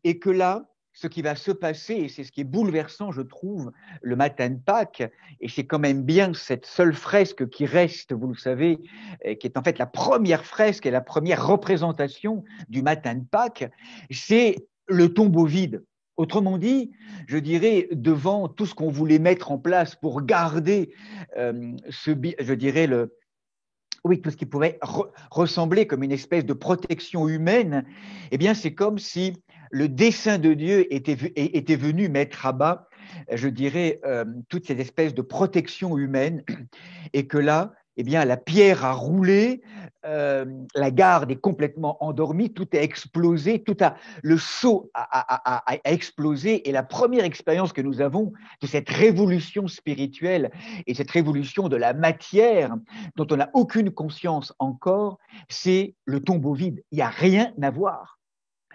et que là, ce qui va se passer, et c'est ce qui est bouleversant, je trouve, le matin de Pâques, et c'est quand même bien cette seule fresque qui reste, vous le savez, qui est en fait la première fresque et la première représentation du matin de Pâques, c'est le tombeau vide. Autrement dit, je dirais, devant tout ce qu'on voulait mettre en place pour garder je dirais, tout ce qui pourrait ressembler comme une espèce de protection humaine, eh bien, c'est comme si le dessein de Dieu était venu mettre à bas je dirais, toutes ces espèces de protections humaines, et que là, eh bien, la pierre a roulé, la garde est complètement endormie, tout a explosé, le seau a explosé, et la première expérience que nous avons de cette révolution spirituelle et cette révolution de la matière dont on n'a aucune conscience encore, c'est le tombeau vide. Il n'y a rien à voir.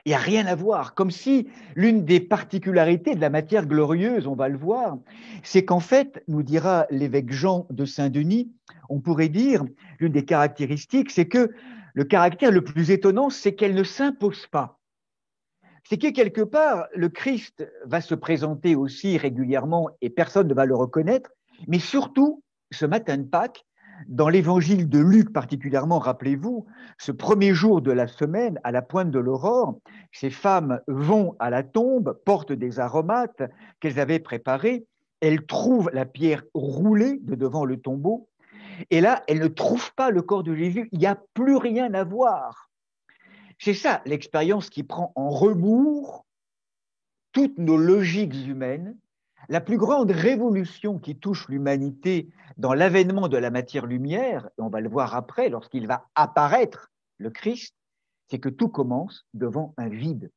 Il n'y a rien à voir. Comme si l'une des particularités de la matière glorieuse, on va le voir, c'est qu'en fait, nous dira l'évêque Jean de Saint-Denis, on pourrait dire, l'une des caractéristiques, c'est que le caractère le plus étonnant, c'est qu'elle ne s'impose pas. C'est que quelque part, le Christ va se présenter aussi régulièrement et personne ne va le reconnaître, mais surtout, ce matin de Pâques, dans l'évangile de Luc particulièrement, rappelez-vous, ce premier jour de la semaine, à la pointe de l'aurore, ces femmes vont à la tombe, portent des aromates qu'elles avaient préparés, elles trouvent la pierre roulée de devant le tombeau, et là, elles ne trouvent pas le corps de Jésus, il n'y a plus rien à voir. C'est ça l'expérience qui prend en rebours toutes nos logiques humaines. La plus grande révolution qui touche l'humanité dans l'avènement de la matière-lumière, et on va le voir après lorsqu'il va apparaître le Christ, c'est que tout commence devant un vide.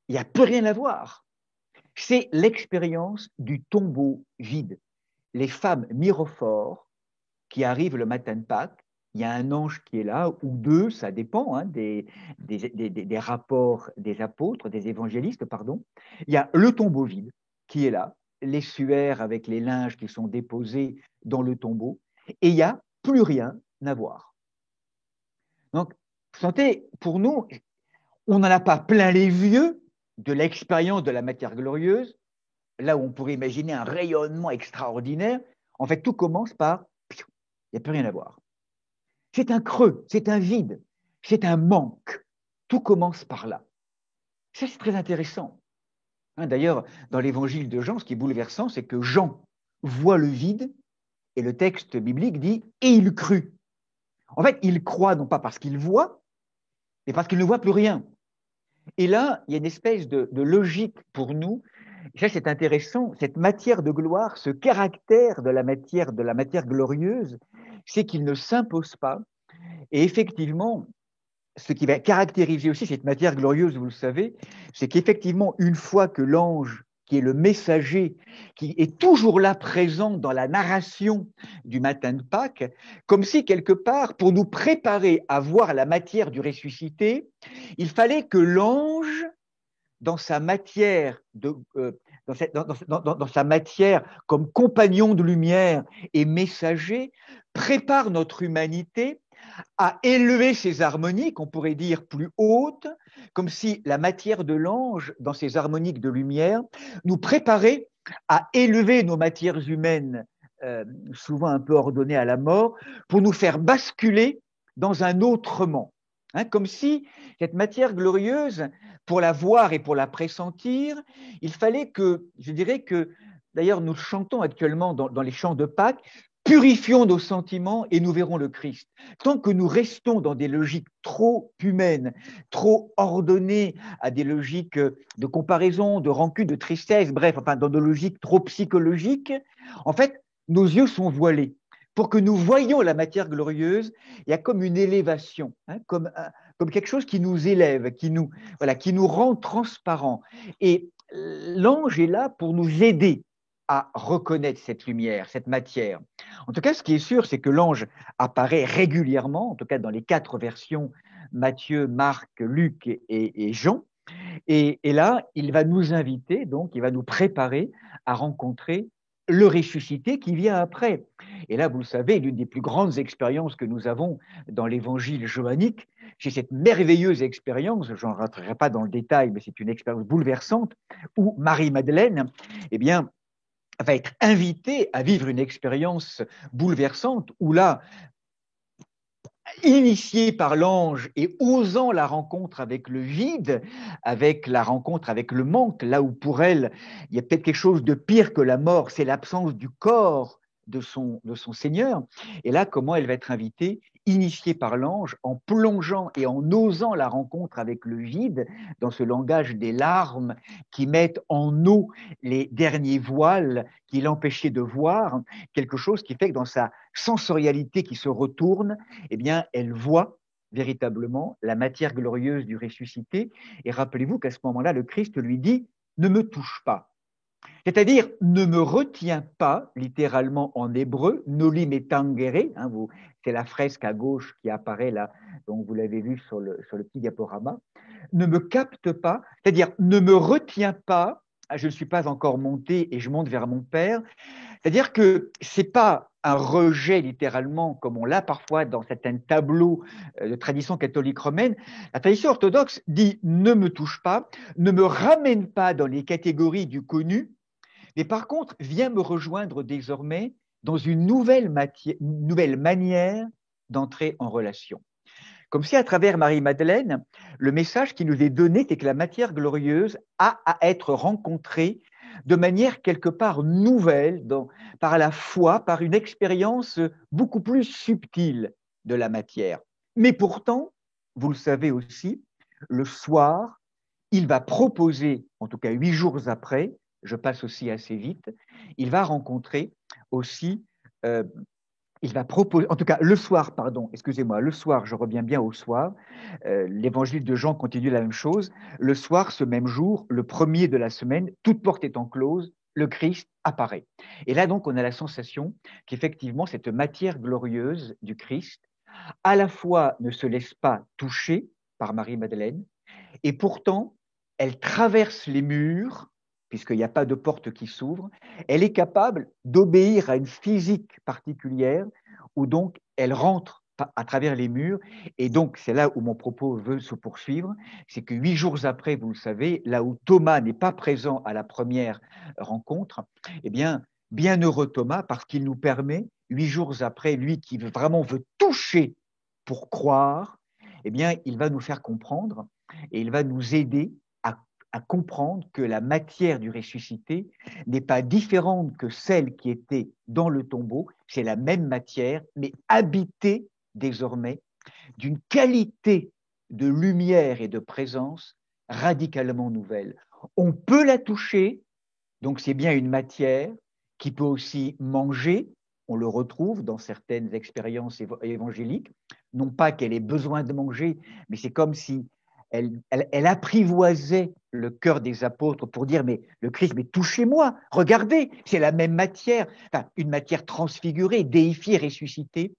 Il n'y a plus rien à voir. C'est l'expérience du tombeau vide. Les femmes mirophores qui arrivent le matin de Pâques, il y a un ange qui est là, ou deux, ça dépend des rapports des apôtres, des évangélistes, pardon. Il y a le tombeau vide qui est là, les suaires avec les linges qui sont déposés dans le tombeau, et il n'y a plus rien à voir. Donc, vous sentez, pour nous, on n'en a pas plein les yeux de l'expérience de la matière glorieuse, là où on pourrait imaginer un rayonnement extraordinaire. En fait, tout commence par, il n'y a plus rien à voir. C'est un creux, c'est un vide, c'est un manque. Tout commence par là. Ça, c'est très intéressant. D'ailleurs, dans l'évangile de Jean, ce qui est bouleversant, c'est que Jean voit le vide, et le texte biblique dit « et il crut ». En fait, il croit non pas parce qu'il voit, mais parce qu'il ne voit plus rien. Et là, il y a une espèce de logique pour nous. Et ça, c'est intéressant. Cette matière de gloire, ce caractère de la matière glorieuse, c'est qu'il ne s'impose pas. Et effectivement, ce qui va caractériser aussi cette matière glorieuse, vous le savez, c'est qu'effectivement, une fois que l'ange, qui est le messager, qui est toujours là présent dans la narration du matin de Pâques, comme si quelque part, pour nous préparer à voir la matière du ressuscité, il fallait que l'ange, dans sa matière dans sa matière comme compagnon de lumière et messager, prépare notre humanité à élever ses harmoniques, on pourrait dire plus hautes, comme si la matière de l'ange, dans ses harmoniques de lumière, nous préparait à élever nos matières humaines, souvent un peu ordonnées à la mort, pour nous faire basculer dans un autrement. Comme si cette matière glorieuse, pour la voir et pour la pressentir, il fallait que, je dirais que, d'ailleurs nous chantons actuellement dans les chants de Pâques, purifions nos sentiments et nous verrons le Christ. Tant que nous restons dans des logiques trop humaines, trop ordonnées à des logiques de comparaison, de rancune, de tristesse, bref, enfin, dans des logiques trop psychologiques, en fait, nos yeux sont voilés. Pour que nous voyions la matière glorieuse, il y a comme une élévation, comme quelque chose qui nous élève, qui nous rend transparents. Et l'ange est là pour nous aider à reconnaître cette lumière, cette matière. En tout cas, ce qui est sûr, c'est que l'ange apparaît régulièrement, en tout cas dans les 4 versions, Matthieu, Marc, Luc et Jean. Et là, il va nous inviter, donc il va nous préparer à rencontrer le ressuscité qui vient après. Et là, vous le savez, l'une des plus grandes expériences que nous avons dans l'évangile johannique, c'est cette merveilleuse expérience, je n'en rentrerai pas dans le détail, mais c'est une expérience bouleversante, où Marie-Madeleine, eh bien, va être invitée à vivre une expérience bouleversante, où là, initiée par l'ange et osant la rencontre avec le vide, avec la rencontre avec le manque, là où pour elle, il y a peut-être quelque chose de pire que la mort, c'est l'absence du corps de son Seigneur. Et là, comment elle va être invitée? initié par l'ange, en plongeant et en osant la rencontre avec le vide, dans ce langage des larmes qui mettent en eau les derniers voiles qui l'empêchaient de voir, quelque chose qui fait que dans sa sensorialité qui se retourne, eh bien, elle voit véritablement la matière glorieuse du ressuscité. Et rappelez-vous qu'à ce moment-là, le Christ lui dit, ne me touche pas. C'est-à-dire, ne me retiens pas, littéralement en hébreu, noli me tangere, hein, c'est la fresque à gauche qui apparaît là, donc vous l'avez vu sur le petit diaporama, ne me capte pas, c'est-à-dire, ne me retiens pas, je ne suis pas encore monté et je monte vers mon Père, c'est-à-dire que c'est pas un rejet littéralement comme on l'a parfois dans certains tableaux de tradition catholique romaine. La tradition orthodoxe dit ne me touche pas, ne me ramène pas dans les catégories du connu, mais par contre viens me rejoindre désormais dans une nouvelle manière d'entrer en relation. Comme si à travers Marie-Madeleine, le message qui nous est donné, c'est que la matière glorieuse a à être rencontrée de manière quelque part nouvelle, par la foi, par une expérience beaucoup plus subtile de la matière. Mais pourtant, vous le savez aussi, le soir, il va proposer, en tout cas 8 jours après, je passe aussi assez vite, il va rencontrer aussi il va proposer, en tout cas le soir, pardon, excusez-moi, le soir, je reviens bien au soir, l'évangile de Jean continue la même chose, le soir, ce même jour, le premier de la semaine, toute porte étant close, le Christ apparaît. Et là donc, on a la sensation qu'effectivement, cette matière glorieuse du Christ, à la fois ne se laisse pas toucher par Marie-Madeleine, et pourtant, elle traverse les murs, puisqu'il n'y a pas de porte qui s'ouvre, elle est capable d'obéir à une physique particulière, où donc elle rentre à travers les murs, et donc c'est là où mon propos veut se poursuivre, c'est que 8 jours après, vous le savez, là où Thomas n'est pas présent à la première rencontre, eh bien, bienheureux Thomas, parce qu'il nous permet, 8 jours après, lui qui vraiment veut toucher pour croire, eh bien, il va nous faire comprendre et il va nous aider à comprendre que la matière du ressuscité n'est pas différente que celle qui était dans le tombeau, c'est la même matière, mais habitée désormais d'une qualité de lumière et de présence radicalement nouvelle. On peut la toucher, donc c'est bien une matière qui peut aussi manger, on le retrouve dans certaines expériences évangéliques, non pas qu'elle ait besoin de manger, mais c'est comme si elle apprivoisait le cœur des apôtres pour dire, mais le Christ, mais touchez-moi, regardez, c'est la même matière, enfin, une matière transfigurée, déifiée, ressuscitée.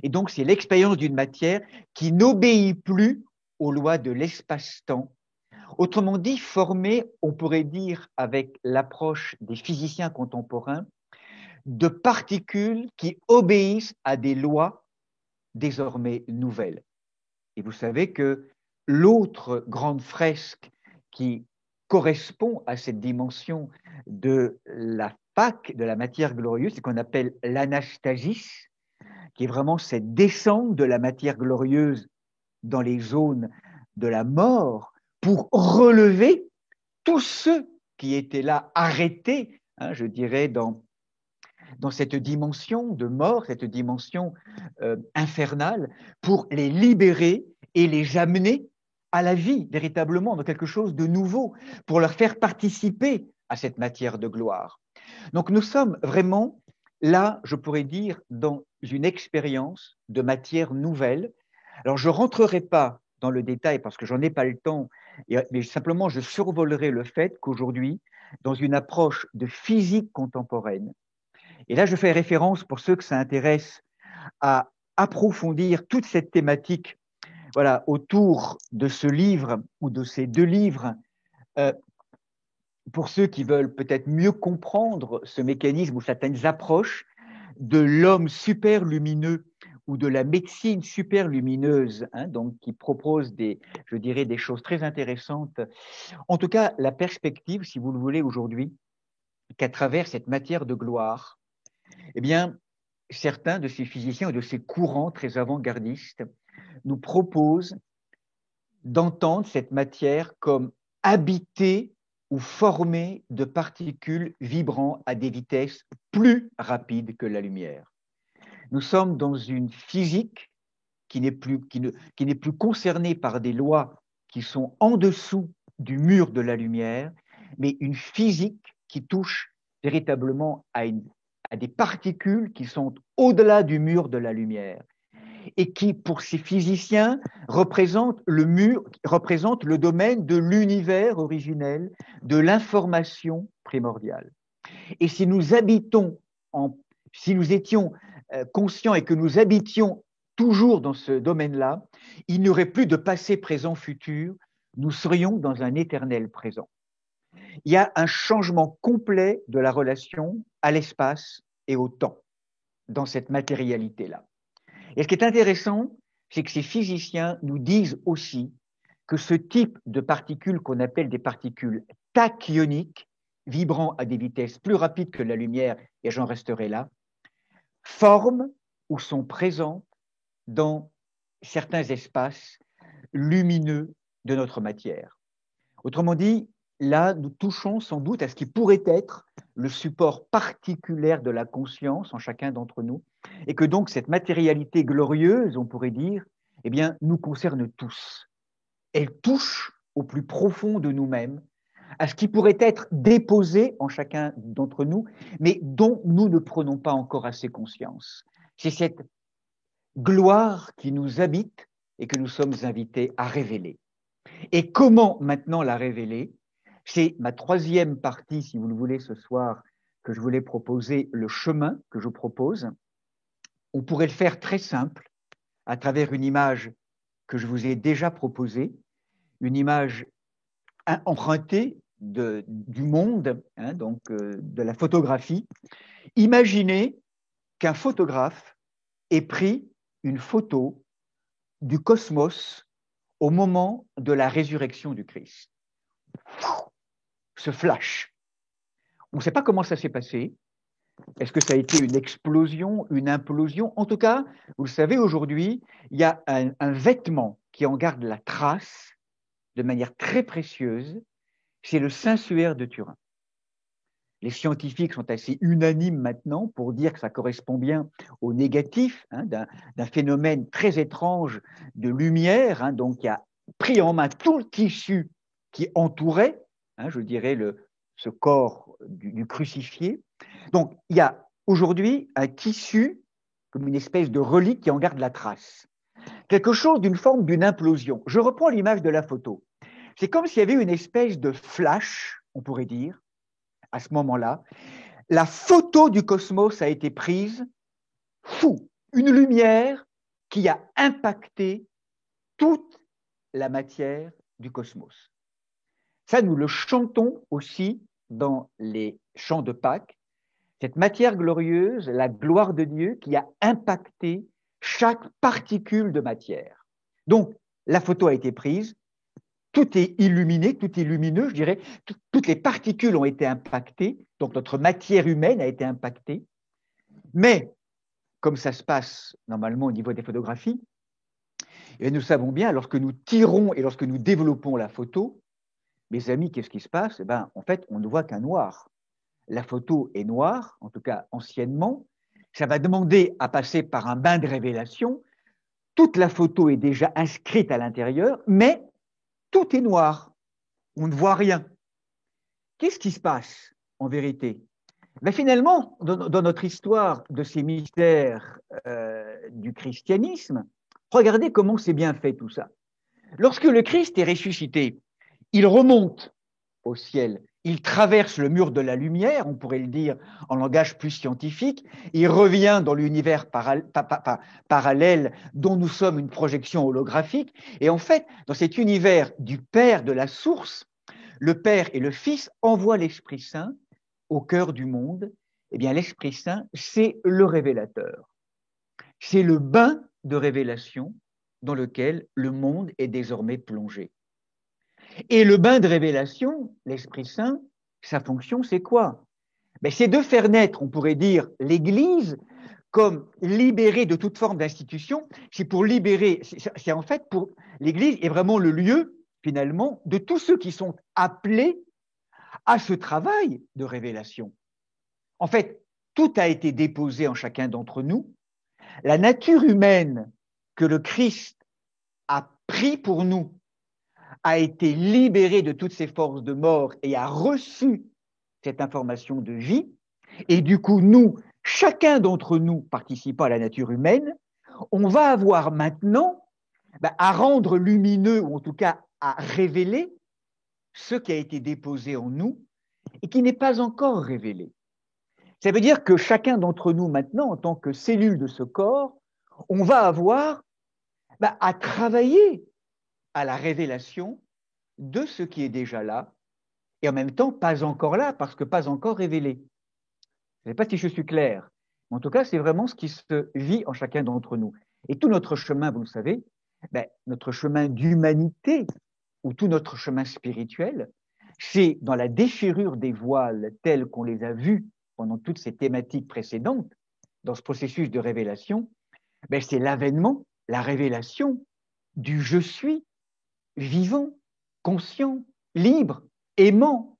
Et donc, c'est l'expérience d'une matière qui n'obéit plus aux lois de l'espace-temps. Autrement dit, formée, on pourrait dire, avec l'approche des physiciens contemporains, de particules qui obéissent à des lois désormais nouvelles. Et vous savez que l'autre grande fresque qui correspond à cette dimension de la Pâque, de la matière glorieuse, c'est qu'on appelle l'anastasis, qui est vraiment cette descente de la matière glorieuse dans les zones de la mort pour relever tous ceux qui étaient là arrêtés, hein, je dirais, dans cette dimension de mort, cette dimension infernale, pour les libérer et les amener à la vie, véritablement, dans quelque chose de nouveau, pour leur faire participer à cette matière de gloire. Donc nous sommes vraiment là, je pourrais dire, dans une expérience de matière nouvelle. Alors je ne rentrerai pas dans le détail parce que j'en ai pas le temps, mais simplement je survolerai le fait qu'aujourd'hui, dans une approche de physique contemporaine, et là je fais référence pour ceux que ça intéresse à approfondir toute cette thématique, voilà, autour de ce livre ou de ces 2 livres, pour ceux qui veulent peut-être mieux comprendre ce mécanisme ou certaines approches de l'homme super lumineux ou de la médecine super lumineuse, hein, donc qui propose je dirais, des choses très intéressantes. En tout cas, la perspective, si vous le voulez aujourd'hui, qu'à travers cette matière de gloire, eh bien, certains de ces physiciens ou de ces courants très avant-gardistes nous proposent d'entendre cette matière comme habitée ou formée de particules vibrant à des vitesses plus rapides que la lumière. Nous sommes dans une physique qui n'est plus concerné par des lois qui sont en dessous du mur de la lumière, mais une physique qui touche véritablement à des particules qui sont au-delà du mur de la lumière et qui, pour ces physiciens, représente le domaine de l'univers originel, de l'information primordiale. Et si nous si nous étions conscients et que nous habitions toujours dans ce domaine-là, il n'y aurait plus de passé, présent, futur, nous serions dans un éternel présent. Il y a un changement complet de la relation à l'espace et au temps dans cette matérialité-là. Et ce qui est intéressant, c'est que ces physiciens nous disent aussi que ce type de particules qu'on appelle des particules tachyoniques, vibrant à des vitesses plus rapides que la lumière, et j'en resterai là, forment ou sont présentes dans certains espaces lumineux de notre matière. Autrement dit, là, nous touchons sans doute à ce qui pourrait être le support particulier de la conscience en chacun d'entre nous, et que donc cette matérialité glorieuse, on pourrait dire, eh bien, nous concerne tous. Elle touche au plus profond de nous-mêmes, à ce qui pourrait être déposé en chacun d'entre nous, mais dont nous ne prenons pas encore assez conscience. C'est cette gloire qui nous habite et que nous sommes invités à révéler. Et comment maintenant la révéler? C'est ma troisième partie, si vous le voulez, ce soir, que je voulais proposer, le chemin que je propose. On pourrait le faire très simple, à travers une image que je vous ai déjà proposée, une image empruntée du monde, hein, donc de la photographie. Imaginez qu'un photographe ait pris une photo du cosmos au moment de la résurrection du Christ. Ce flash. On ne sait pas comment ça s'est passé. Est-ce que ça a été une explosion, une implosion? En tout cas, vous le savez, aujourd'hui, il y a un vêtement qui en garde la trace de manière très précieuse, c'est le Saint-Suaire de Turin. Les scientifiques sont assez unanimes maintenant pour dire que ça correspond bien au négatif, hein, d'un phénomène très étrange de lumière, hein, donc qui a pris en main tout le tissu qui entourait, hein, je dirais, ce corps du crucifié. Donc, il y a aujourd'hui un tissu, comme une espèce de relique qui en garde la trace. Quelque chose d'une forme d'une implosion. Je reprends l'image de la photo. C'est comme s'il y avait une espèce de flash, on pourrait dire, à ce moment-là. La photo du cosmos a été prise, une lumière qui a impacté toute la matière du cosmos. Ça, nous le chantons aussi dans les chants de Pâques. Cette matière glorieuse, la gloire de Dieu qui a impacté chaque particule de matière. Donc, la photo a été prise, tout est illuminé, tout est lumineux, je dirais, toutes les particules ont été impactées, donc notre matière humaine a été impactée, mais comme ça se passe normalement au niveau des photographies, et nous savons bien, lorsque nous tirons et lorsque nous développons la photo, mes amis, qu'est-ce qui se passe? En fait, on ne voit qu'un noir. La photo est noire, en tout cas anciennement. Ça va demander à passer par un bain de révélation. Toute la photo est déjà inscrite à l'intérieur, mais tout est noir. On ne voit rien. Qu'est-ce qui se passe en vérité? Finalement, dans notre histoire de ces mystères du christianisme, regardez comment c'est bien fait tout ça. Lorsque le Christ est ressuscité, il remonte au ciel, il traverse le mur de la lumière, on pourrait le dire en langage plus scientifique, il revient dans l'univers parallèle dont nous sommes une projection holographique, et en fait, dans cet univers du Père, de la source, le Père et le Fils envoient l'Esprit Saint au cœur du monde. Eh bien, l'Esprit Saint, c'est le révélateur. C'est le bain de révélation dans lequel le monde est désormais plongé. Et le bain de révélation, l'Esprit Saint, sa fonction, c'est quoi? C'est de faire naître, on pourrait dire, l'Église comme libérée de toute forme d'institution. C'est pour libérer, c'est en fait pour l'Église est vraiment le lieu, finalement, de tous ceux qui sont appelés à ce travail de révélation. En fait, tout a été déposé en chacun d'entre nous. La nature humaine que le Christ a pris pour nous, a été libéré de toutes ses forces de mort et a reçu cette information de vie. Et du coup, nous, chacun d'entre nous participant à la nature humaine, on va avoir maintenant à rendre lumineux, ou en tout cas à révéler ce qui a été déposé en nous et qui n'est pas encore révélé. Ça veut dire que chacun d'entre nous maintenant, en tant que cellule de ce corps, on va avoir à travailler à la révélation de ce qui est déjà là, et en même temps pas encore là, parce que pas encore révélé. Je ne sais pas si je suis clair. En tout cas, c'est vraiment ce qui se vit en chacun d'entre nous. Et tout notre chemin, vous le savez, notre chemin d'humanité, ou tout notre chemin spirituel, c'est dans la déchirure des voiles tels qu'on les a vus pendant toutes ces thématiques précédentes, dans ce processus de révélation, c'est l'avènement, la révélation du je suis, vivant, conscient, libre, aimant.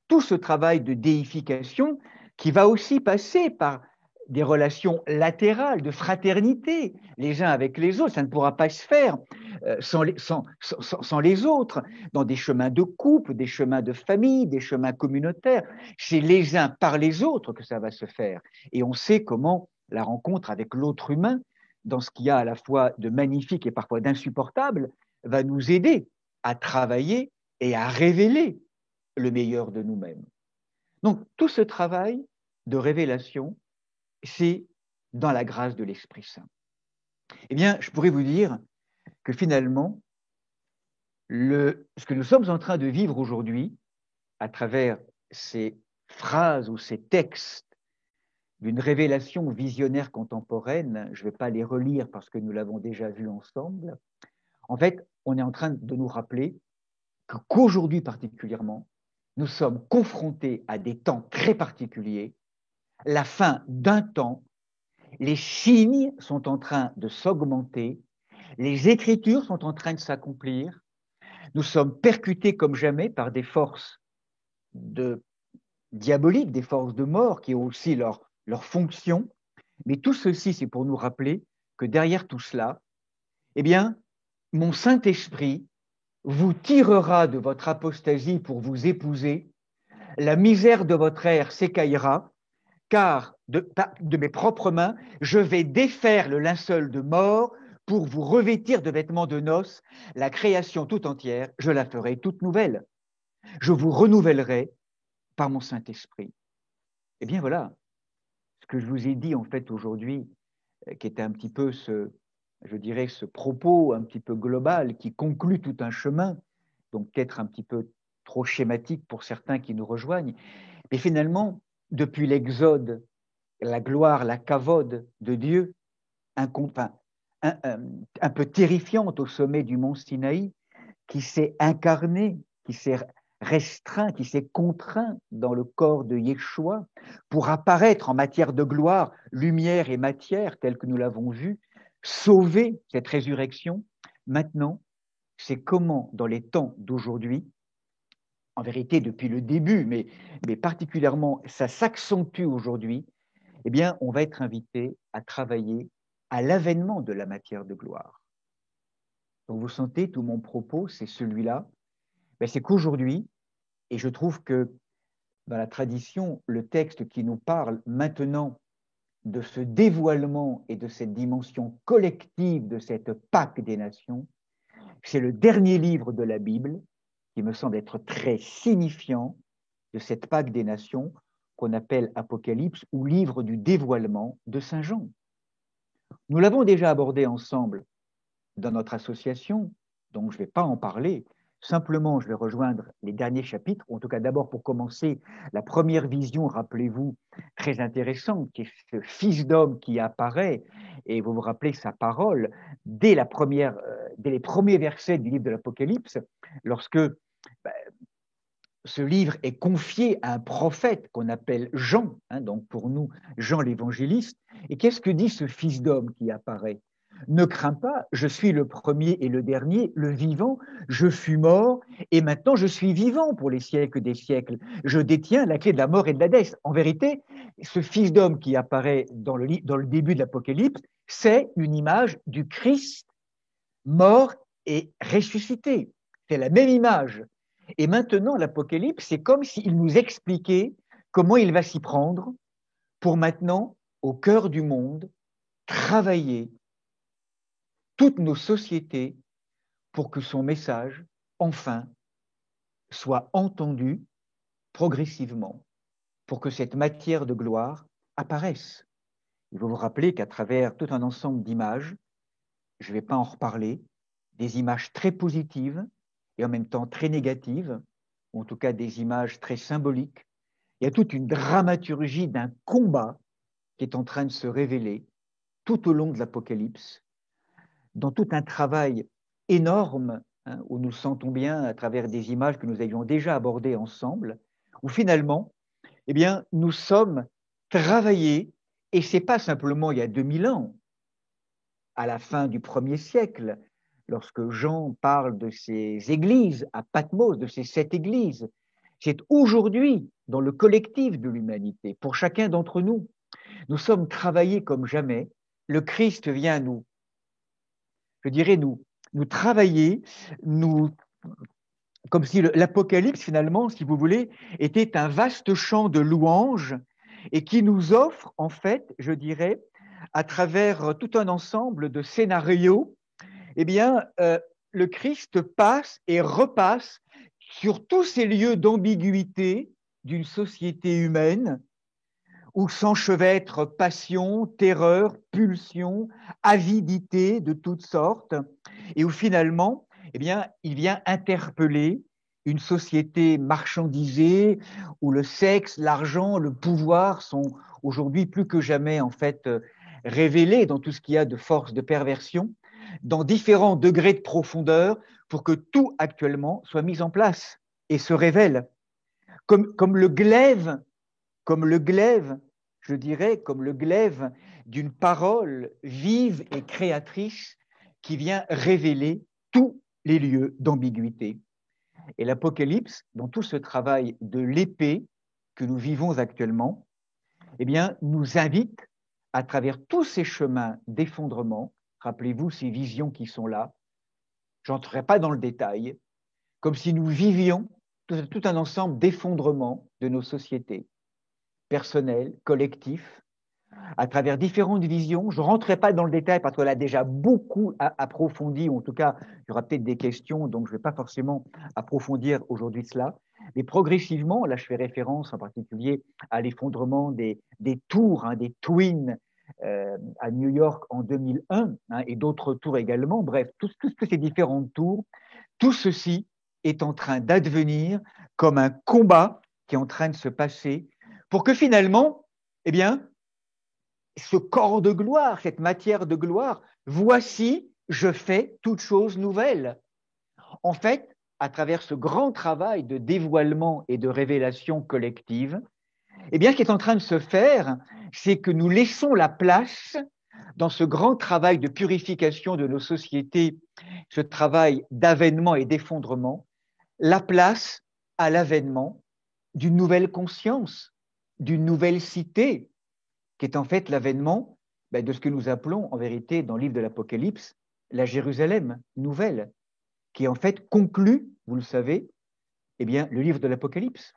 Tout ce travail de déification qui va aussi passer par des relations latérales, de fraternité, les uns avec les autres. Ça ne pourra pas se faire sans les autres, dans des chemins de couple, des chemins de famille, des chemins communautaires. C'est les uns par les autres que ça va se faire. Et on sait comment la rencontre avec l'autre humain, dans ce qu'il y a à la fois de magnifique et parfois d'insupportable, va nous aider à travailler et à révéler le meilleur de nous-mêmes. Donc, tout ce travail de révélation, c'est dans la grâce de l'Esprit Saint. Eh bien, je pourrais vous dire que finalement, ce que nous sommes en train de vivre aujourd'hui, à travers ces phrases ou ces textes d'une révélation visionnaire contemporaine, je ne vais pas les relire parce que nous l'avons déjà vu ensemble, en fait, on est en train de nous rappeler qu'aujourd'hui particulièrement, nous sommes confrontés à des temps très particuliers, la fin d'un temps, les signes sont en train de s'augmenter, les écritures sont en train de s'accomplir, nous sommes percutés comme jamais par des forces diaboliques, des forces de mort qui ont aussi leur fonction, mais tout ceci, c'est pour nous rappeler que derrière tout cela, eh bien, mon Saint-Esprit vous tirera de votre apostasie pour vous épouser, la misère de votre ère s'écaillera, car de mes propres mains, je vais défaire le linceul de mort pour vous revêtir de vêtements de noces. La création tout entière, je la ferai toute nouvelle. Je vous renouvellerai par mon Saint-Esprit. Eh bien voilà, ce que je vous ai dit en fait aujourd'hui, qui était un petit peu ce propos un petit peu global qui conclut tout un chemin, donc peut-être un petit peu trop schématique pour certains qui nous rejoignent, mais finalement, depuis l'Exode, la gloire, la kavod de Dieu, un peu terrifiante au sommet du mont Sinaï, qui s'est incarné, qui s'est restreint, qui s'est contraint dans le corps de Yeshua pour apparaître en matière de gloire, lumière et matière, tel que nous l'avons vu, sauver cette résurrection. Maintenant, c'est comment, dans les temps d'aujourd'hui, en vérité depuis le début, mais particulièrement ça s'accentue aujourd'hui, eh bien, on va être invité à travailler à l'avènement de la matière de gloire. Donc, vous sentez, tout mon propos, c'est celui-là. C'est qu'aujourd'hui, et je trouve que dans la tradition, le texte qui nous parle maintenant de ce dévoilement et de cette dimension collective de cette Pâque des nations, c'est le dernier livre de la Bible qui me semble être très signifiant de cette Pâque des nations qu'on appelle Apocalypse ou livre du dévoilement de Saint Jean. Nous l'avons déjà abordé ensemble dans notre association, donc je ne vais pas en parler. Simplement, je vais rejoindre les derniers chapitres, en tout cas d'abord pour commencer, la première vision, rappelez-vous, très intéressante, qui est ce Fils d'homme qui apparaît, et vous vous rappelez sa parole, dès les premiers versets du livre de l'Apocalypse, lorsque ce livre est confié à un prophète qu'on appelle Jean, donc pour nous, Jean l'évangéliste. Et qu'est-ce que dit ce Fils d'homme qui apparaît ? Ne crains pas, je suis le premier et le dernier, le vivant, je fus mort et maintenant je suis vivant pour les siècles des siècles. Je détiens la clé de la mort et de l'Hadès. En vérité, ce Fils d'homme qui apparaît dans le début de l'Apocalypse, c'est une image du Christ mort et ressuscité. C'est la même image. Et maintenant, l'Apocalypse, c'est comme s'il nous expliquait comment il va s'y prendre pour maintenant, au cœur du monde, travailler toutes nos sociétés pour que son message, enfin, soit entendu progressivement, pour que cette matière de gloire apparaisse. Il faut vous rappeler qu'à travers tout un ensemble d'images, je ne vais pas en reparler, des images très positives et en même temps très négatives, ou en tout cas des images très symboliques. Il y a toute une dramaturgie d'un combat qui est en train de se révéler tout au long de l'Apocalypse, dans tout un travail énorme, hein, où nous le sentons bien à travers des images que nous avions déjà abordées ensemble, où finalement, eh bien, nous sommes travaillés, et ce n'est pas simplement il y a 2000 ans, à la fin du 1er siècle, lorsque Jean parle de ces églises à Patmos, de ces 7 églises. C'est aujourd'hui, dans le collectif de l'humanité, pour chacun d'entre nous. Nous sommes travaillés comme jamais. Le Christ vient je dirais, nous travailler, comme si l'Apocalypse, finalement, si vous voulez, était un vaste champ de louanges et qui nous offre, en fait, je dirais, à travers tout un ensemble de scénarios, eh bien, le Christ passe et repasse sur tous ces lieux d'ambiguïté d'une société humaine où s'enchevêtrent passion, terreur, pulsion, avidité de toutes sortes, et où finalement, eh bien, il vient interpeller une société marchandisée où le sexe, l'argent, le pouvoir sont aujourd'hui plus que jamais en fait révélés dans tout ce qu'il y a de force de perversion, dans différents degrés de profondeur, pour que tout actuellement soit mis en place et se révèle. Comme le glaive, je dirais, comme le glaive d'une parole vive et créatrice qui vient révéler tous les lieux d'ambiguïté. Et l'Apocalypse, dans tout ce travail de l'épée que nous vivons actuellement, eh bien, nous invite à travers tous ces chemins d'effondrement, rappelez-vous ces visions qui sont là, j'entrerai pas dans le détail, comme si nous vivions tout un ensemble d'effondrements de nos sociétés, personnelles, collectifs, à travers différentes visions. Je ne rentrerai pas dans le détail parce qu'elle a déjà beaucoup approfondi, ou en tout cas, il y aura peut-être des questions, donc je ne vais pas forcément approfondir aujourd'hui cela. Mais progressivement, là je fais référence en particulier à l'effondrement des tours, hein, des twins à New York en 2001, hein, et d'autres tours également. Bref, tous ces différentes tours, tout ceci est en train d'advenir comme un combat qui est en train de se passer pour que finalement, eh bien, ce corps de gloire, cette matière de gloire, voici, je fais toute chose nouvelle. En fait, à travers ce grand travail de dévoilement et de révélation collective, eh bien, ce qui est en train de se faire, c'est que nous laissons la place, dans ce grand travail de purification de nos sociétés, ce travail d'avènement et d'effondrement, la place à l'avènement d'une nouvelle conscience, d'une nouvelle cité, qui est en fait l'avènement de ce que nous appelons en vérité dans le livre de l'Apocalypse la Jérusalem nouvelle, qui en fait conclut, vous le savez, eh bien, le livre de l'Apocalypse.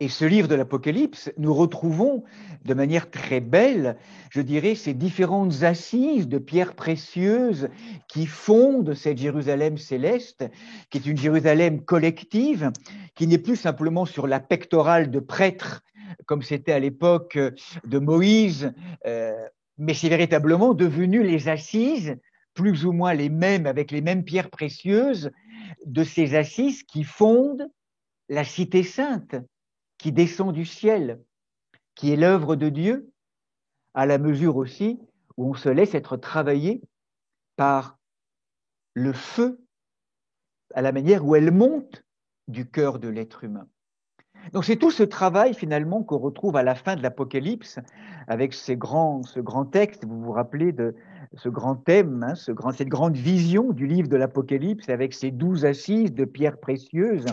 Et ce livre de l'Apocalypse, nous retrouvons de manière très belle, je dirais, ces différentes assises de pierres précieuses qui fondent cette Jérusalem céleste, qui est une Jérusalem collective, qui n'est plus simplement sur la pectorale de prêtres, comme c'était à l'époque de Moïse, mais c'est véritablement devenu les assises, plus ou moins les mêmes, avec les mêmes pierres précieuses, de ces assises qui fondent la cité sainte, qui descend du ciel, qui est l'œuvre de Dieu, à la mesure aussi où on se laisse être travaillé par le feu, à la manière où elle monte du cœur de l'être humain. Donc c'est tout ce travail finalement qu'on retrouve à la fin de l'Apocalypse, avec ce grand texte, vous vous rappelez de ce grand thème, hein, cette grande vision du livre de l'Apocalypse, avec ces 12 assises de pierres précieuses,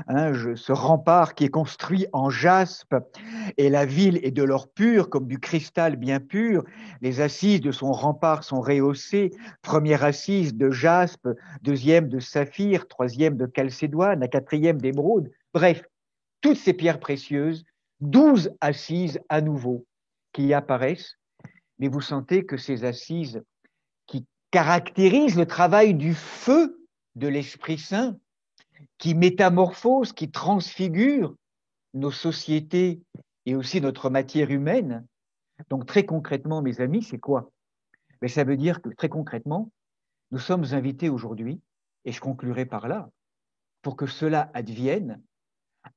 hein, ce rempart qui est construit en jaspe, et la ville est de l'or pur, comme du cristal bien pur. Les assises de son rempart sont rehaussées. Première assise de jaspe, deuxième de saphir, troisième de chalcédoine, la quatrième d'émeraude. Bref, toutes ces pierres précieuses, 12 assises à nouveau qui apparaissent, mais vous sentez que ces assises qui caractérisent le travail du feu de l'Esprit Saint, qui métamorphose, qui transfigure nos sociétés et aussi notre matière humaine. Donc très concrètement, mes amis, c'est quoi? Mais ça veut dire que très concrètement, nous sommes invités aujourd'hui, et je conclurai par là, pour que cela advienne,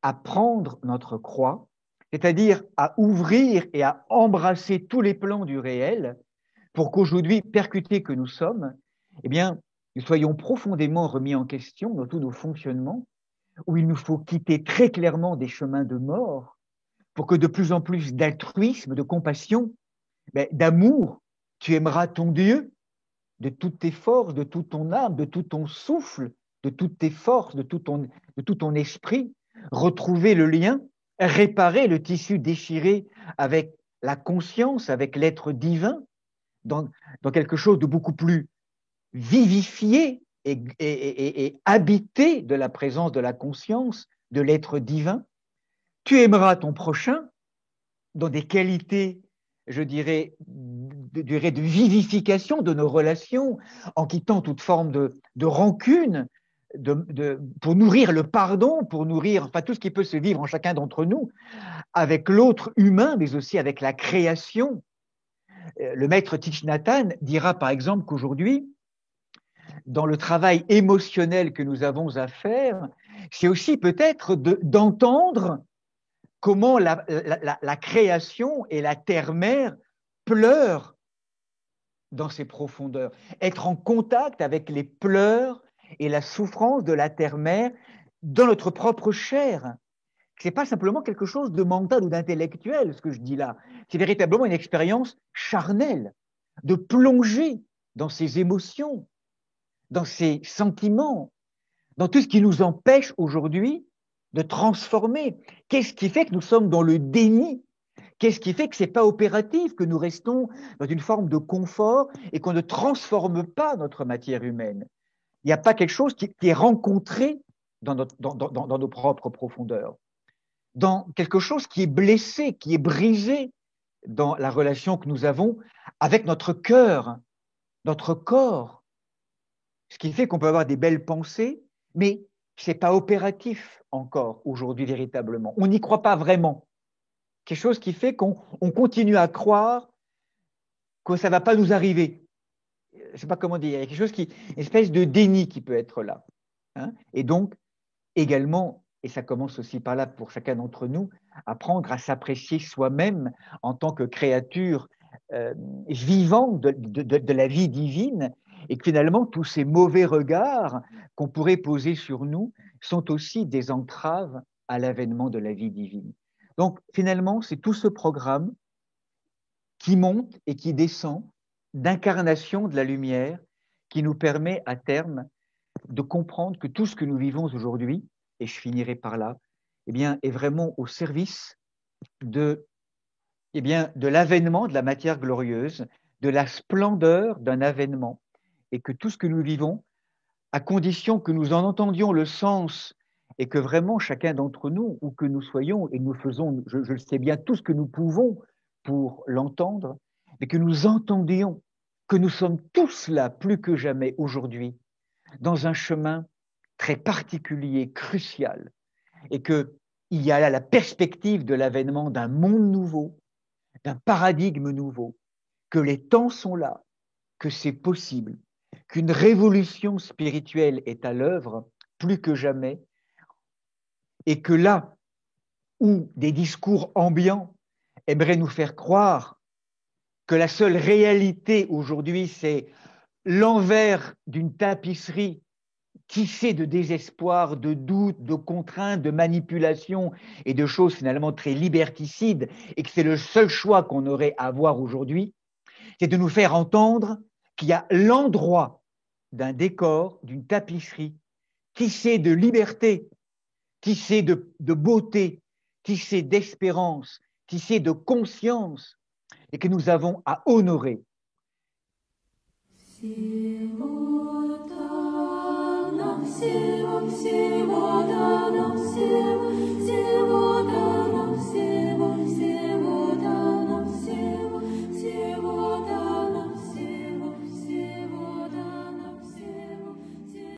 à prendre notre croix, c'est-à-dire à ouvrir et à embrasser tous les plans du réel, pour qu'aujourd'hui, percutés que nous sommes, eh bien, nous soyons profondément remis en question dans tous nos fonctionnements, où il nous faut quitter très clairement des chemins de mort, pour que de plus en plus d'altruisme, de compassion, d'amour, tu aimeras ton Dieu de toutes tes forces, de toute ton âme, de tout ton souffle, de toutes tes forces, de tout ton esprit, retrouver le lien, réparer le tissu déchiré avec la conscience, avec l'être divin, dans, dans quelque chose de beaucoup plus vivifié et habité de la présence de la conscience, de l'être divin. Tu aimeras ton prochain dans des qualités, je dirais, de vivification de nos relations, en quittant toute forme de rancune, pour nourrir le pardon, pour nourrir enfin, tout ce qui peut se vivre en chacun d'entre nous, avec l'autre humain, mais aussi avec la création. Le maître Thich Nhat Hanh dira par exemple qu'aujourd'hui, dans le travail émotionnel que nous avons à faire, c'est aussi peut-être d'entendre comment la création et la terre-mère pleurent dans ses profondeurs. Être en contact avec les pleurs et la souffrance de la terre-mère dans notre propre chair. Ce n'est pas simplement quelque chose de mental ou d'intellectuel, ce que je dis là. C'est véritablement une expérience charnelle, de plonger dans ses émotions, dans ses sentiments, dans tout ce qui nous empêche aujourd'hui de transformer. Qu'est-ce qui fait que nous sommes dans le déni? Qu'est-ce qui fait que ce n'est pas opératif, que nous restons dans une forme de confort et qu'on ne transforme pas notre matière humaine? Il n'y a pas quelque chose qui est rencontré dans nos propres profondeurs, dans quelque chose qui est blessé, qui est brisé dans la relation que nous avons avec notre cœur, notre corps. Ce qui fait qu'on peut avoir des belles pensées, mais ce n'est pas opératif encore aujourd'hui véritablement. On n'y croit pas vraiment. Quelque chose qui fait qu'on continue à croire que ça ne va pas nous arriver. Je ne sais pas comment dire. Il y a quelque chose une espèce de déni qui peut être là. Hein. Et donc, également, et ça commence aussi par là pour chacun d'entre nous, apprendre à s'apprécier soi-même en tant que créature vivante de la vie divine, et que finalement, tous ces mauvais regards qu'on pourrait poser sur nous sont aussi des entraves à l'avènement de la vie divine. Donc, finalement, c'est tout ce programme qui monte et qui descend d'incarnation de la lumière qui nous permet à terme de comprendre que tout ce que nous vivons aujourd'hui, et je finirai par là, eh bien, est vraiment au service de l'avènement de la matière glorieuse, de la splendeur d'un avènement, et que tout ce que nous vivons, à condition que nous en entendions le sens et que vraiment chacun d'entre nous, où que nous soyons, et nous faisons, je le sais bien, tout ce que nous pouvons pour l'entendre, mais que nous entendions que nous sommes tous là, plus que jamais aujourd'hui, dans un chemin très particulier, crucial, et qu'il y a là la perspective de l'avènement d'un monde nouveau, d'un paradigme nouveau, que les temps sont là, que c'est possible, qu'une révolution spirituelle est à l'œuvre plus que jamais, et que là où des discours ambiants aimeraient nous faire croire que la seule réalité aujourd'hui, c'est l'envers d'une tapisserie tissée de désespoir, de doute, de contraintes, de manipulation et de choses finalement très liberticides, et que c'est le seul choix qu'on aurait à avoir aujourd'hui, c'est de nous faire entendre qu'il y a l'endroit d'un décor, d'une tapisserie, tissée de liberté, tissé de beauté, tissé d'espérance, tissé de conscience, et que nous avons à honorer. Simoda,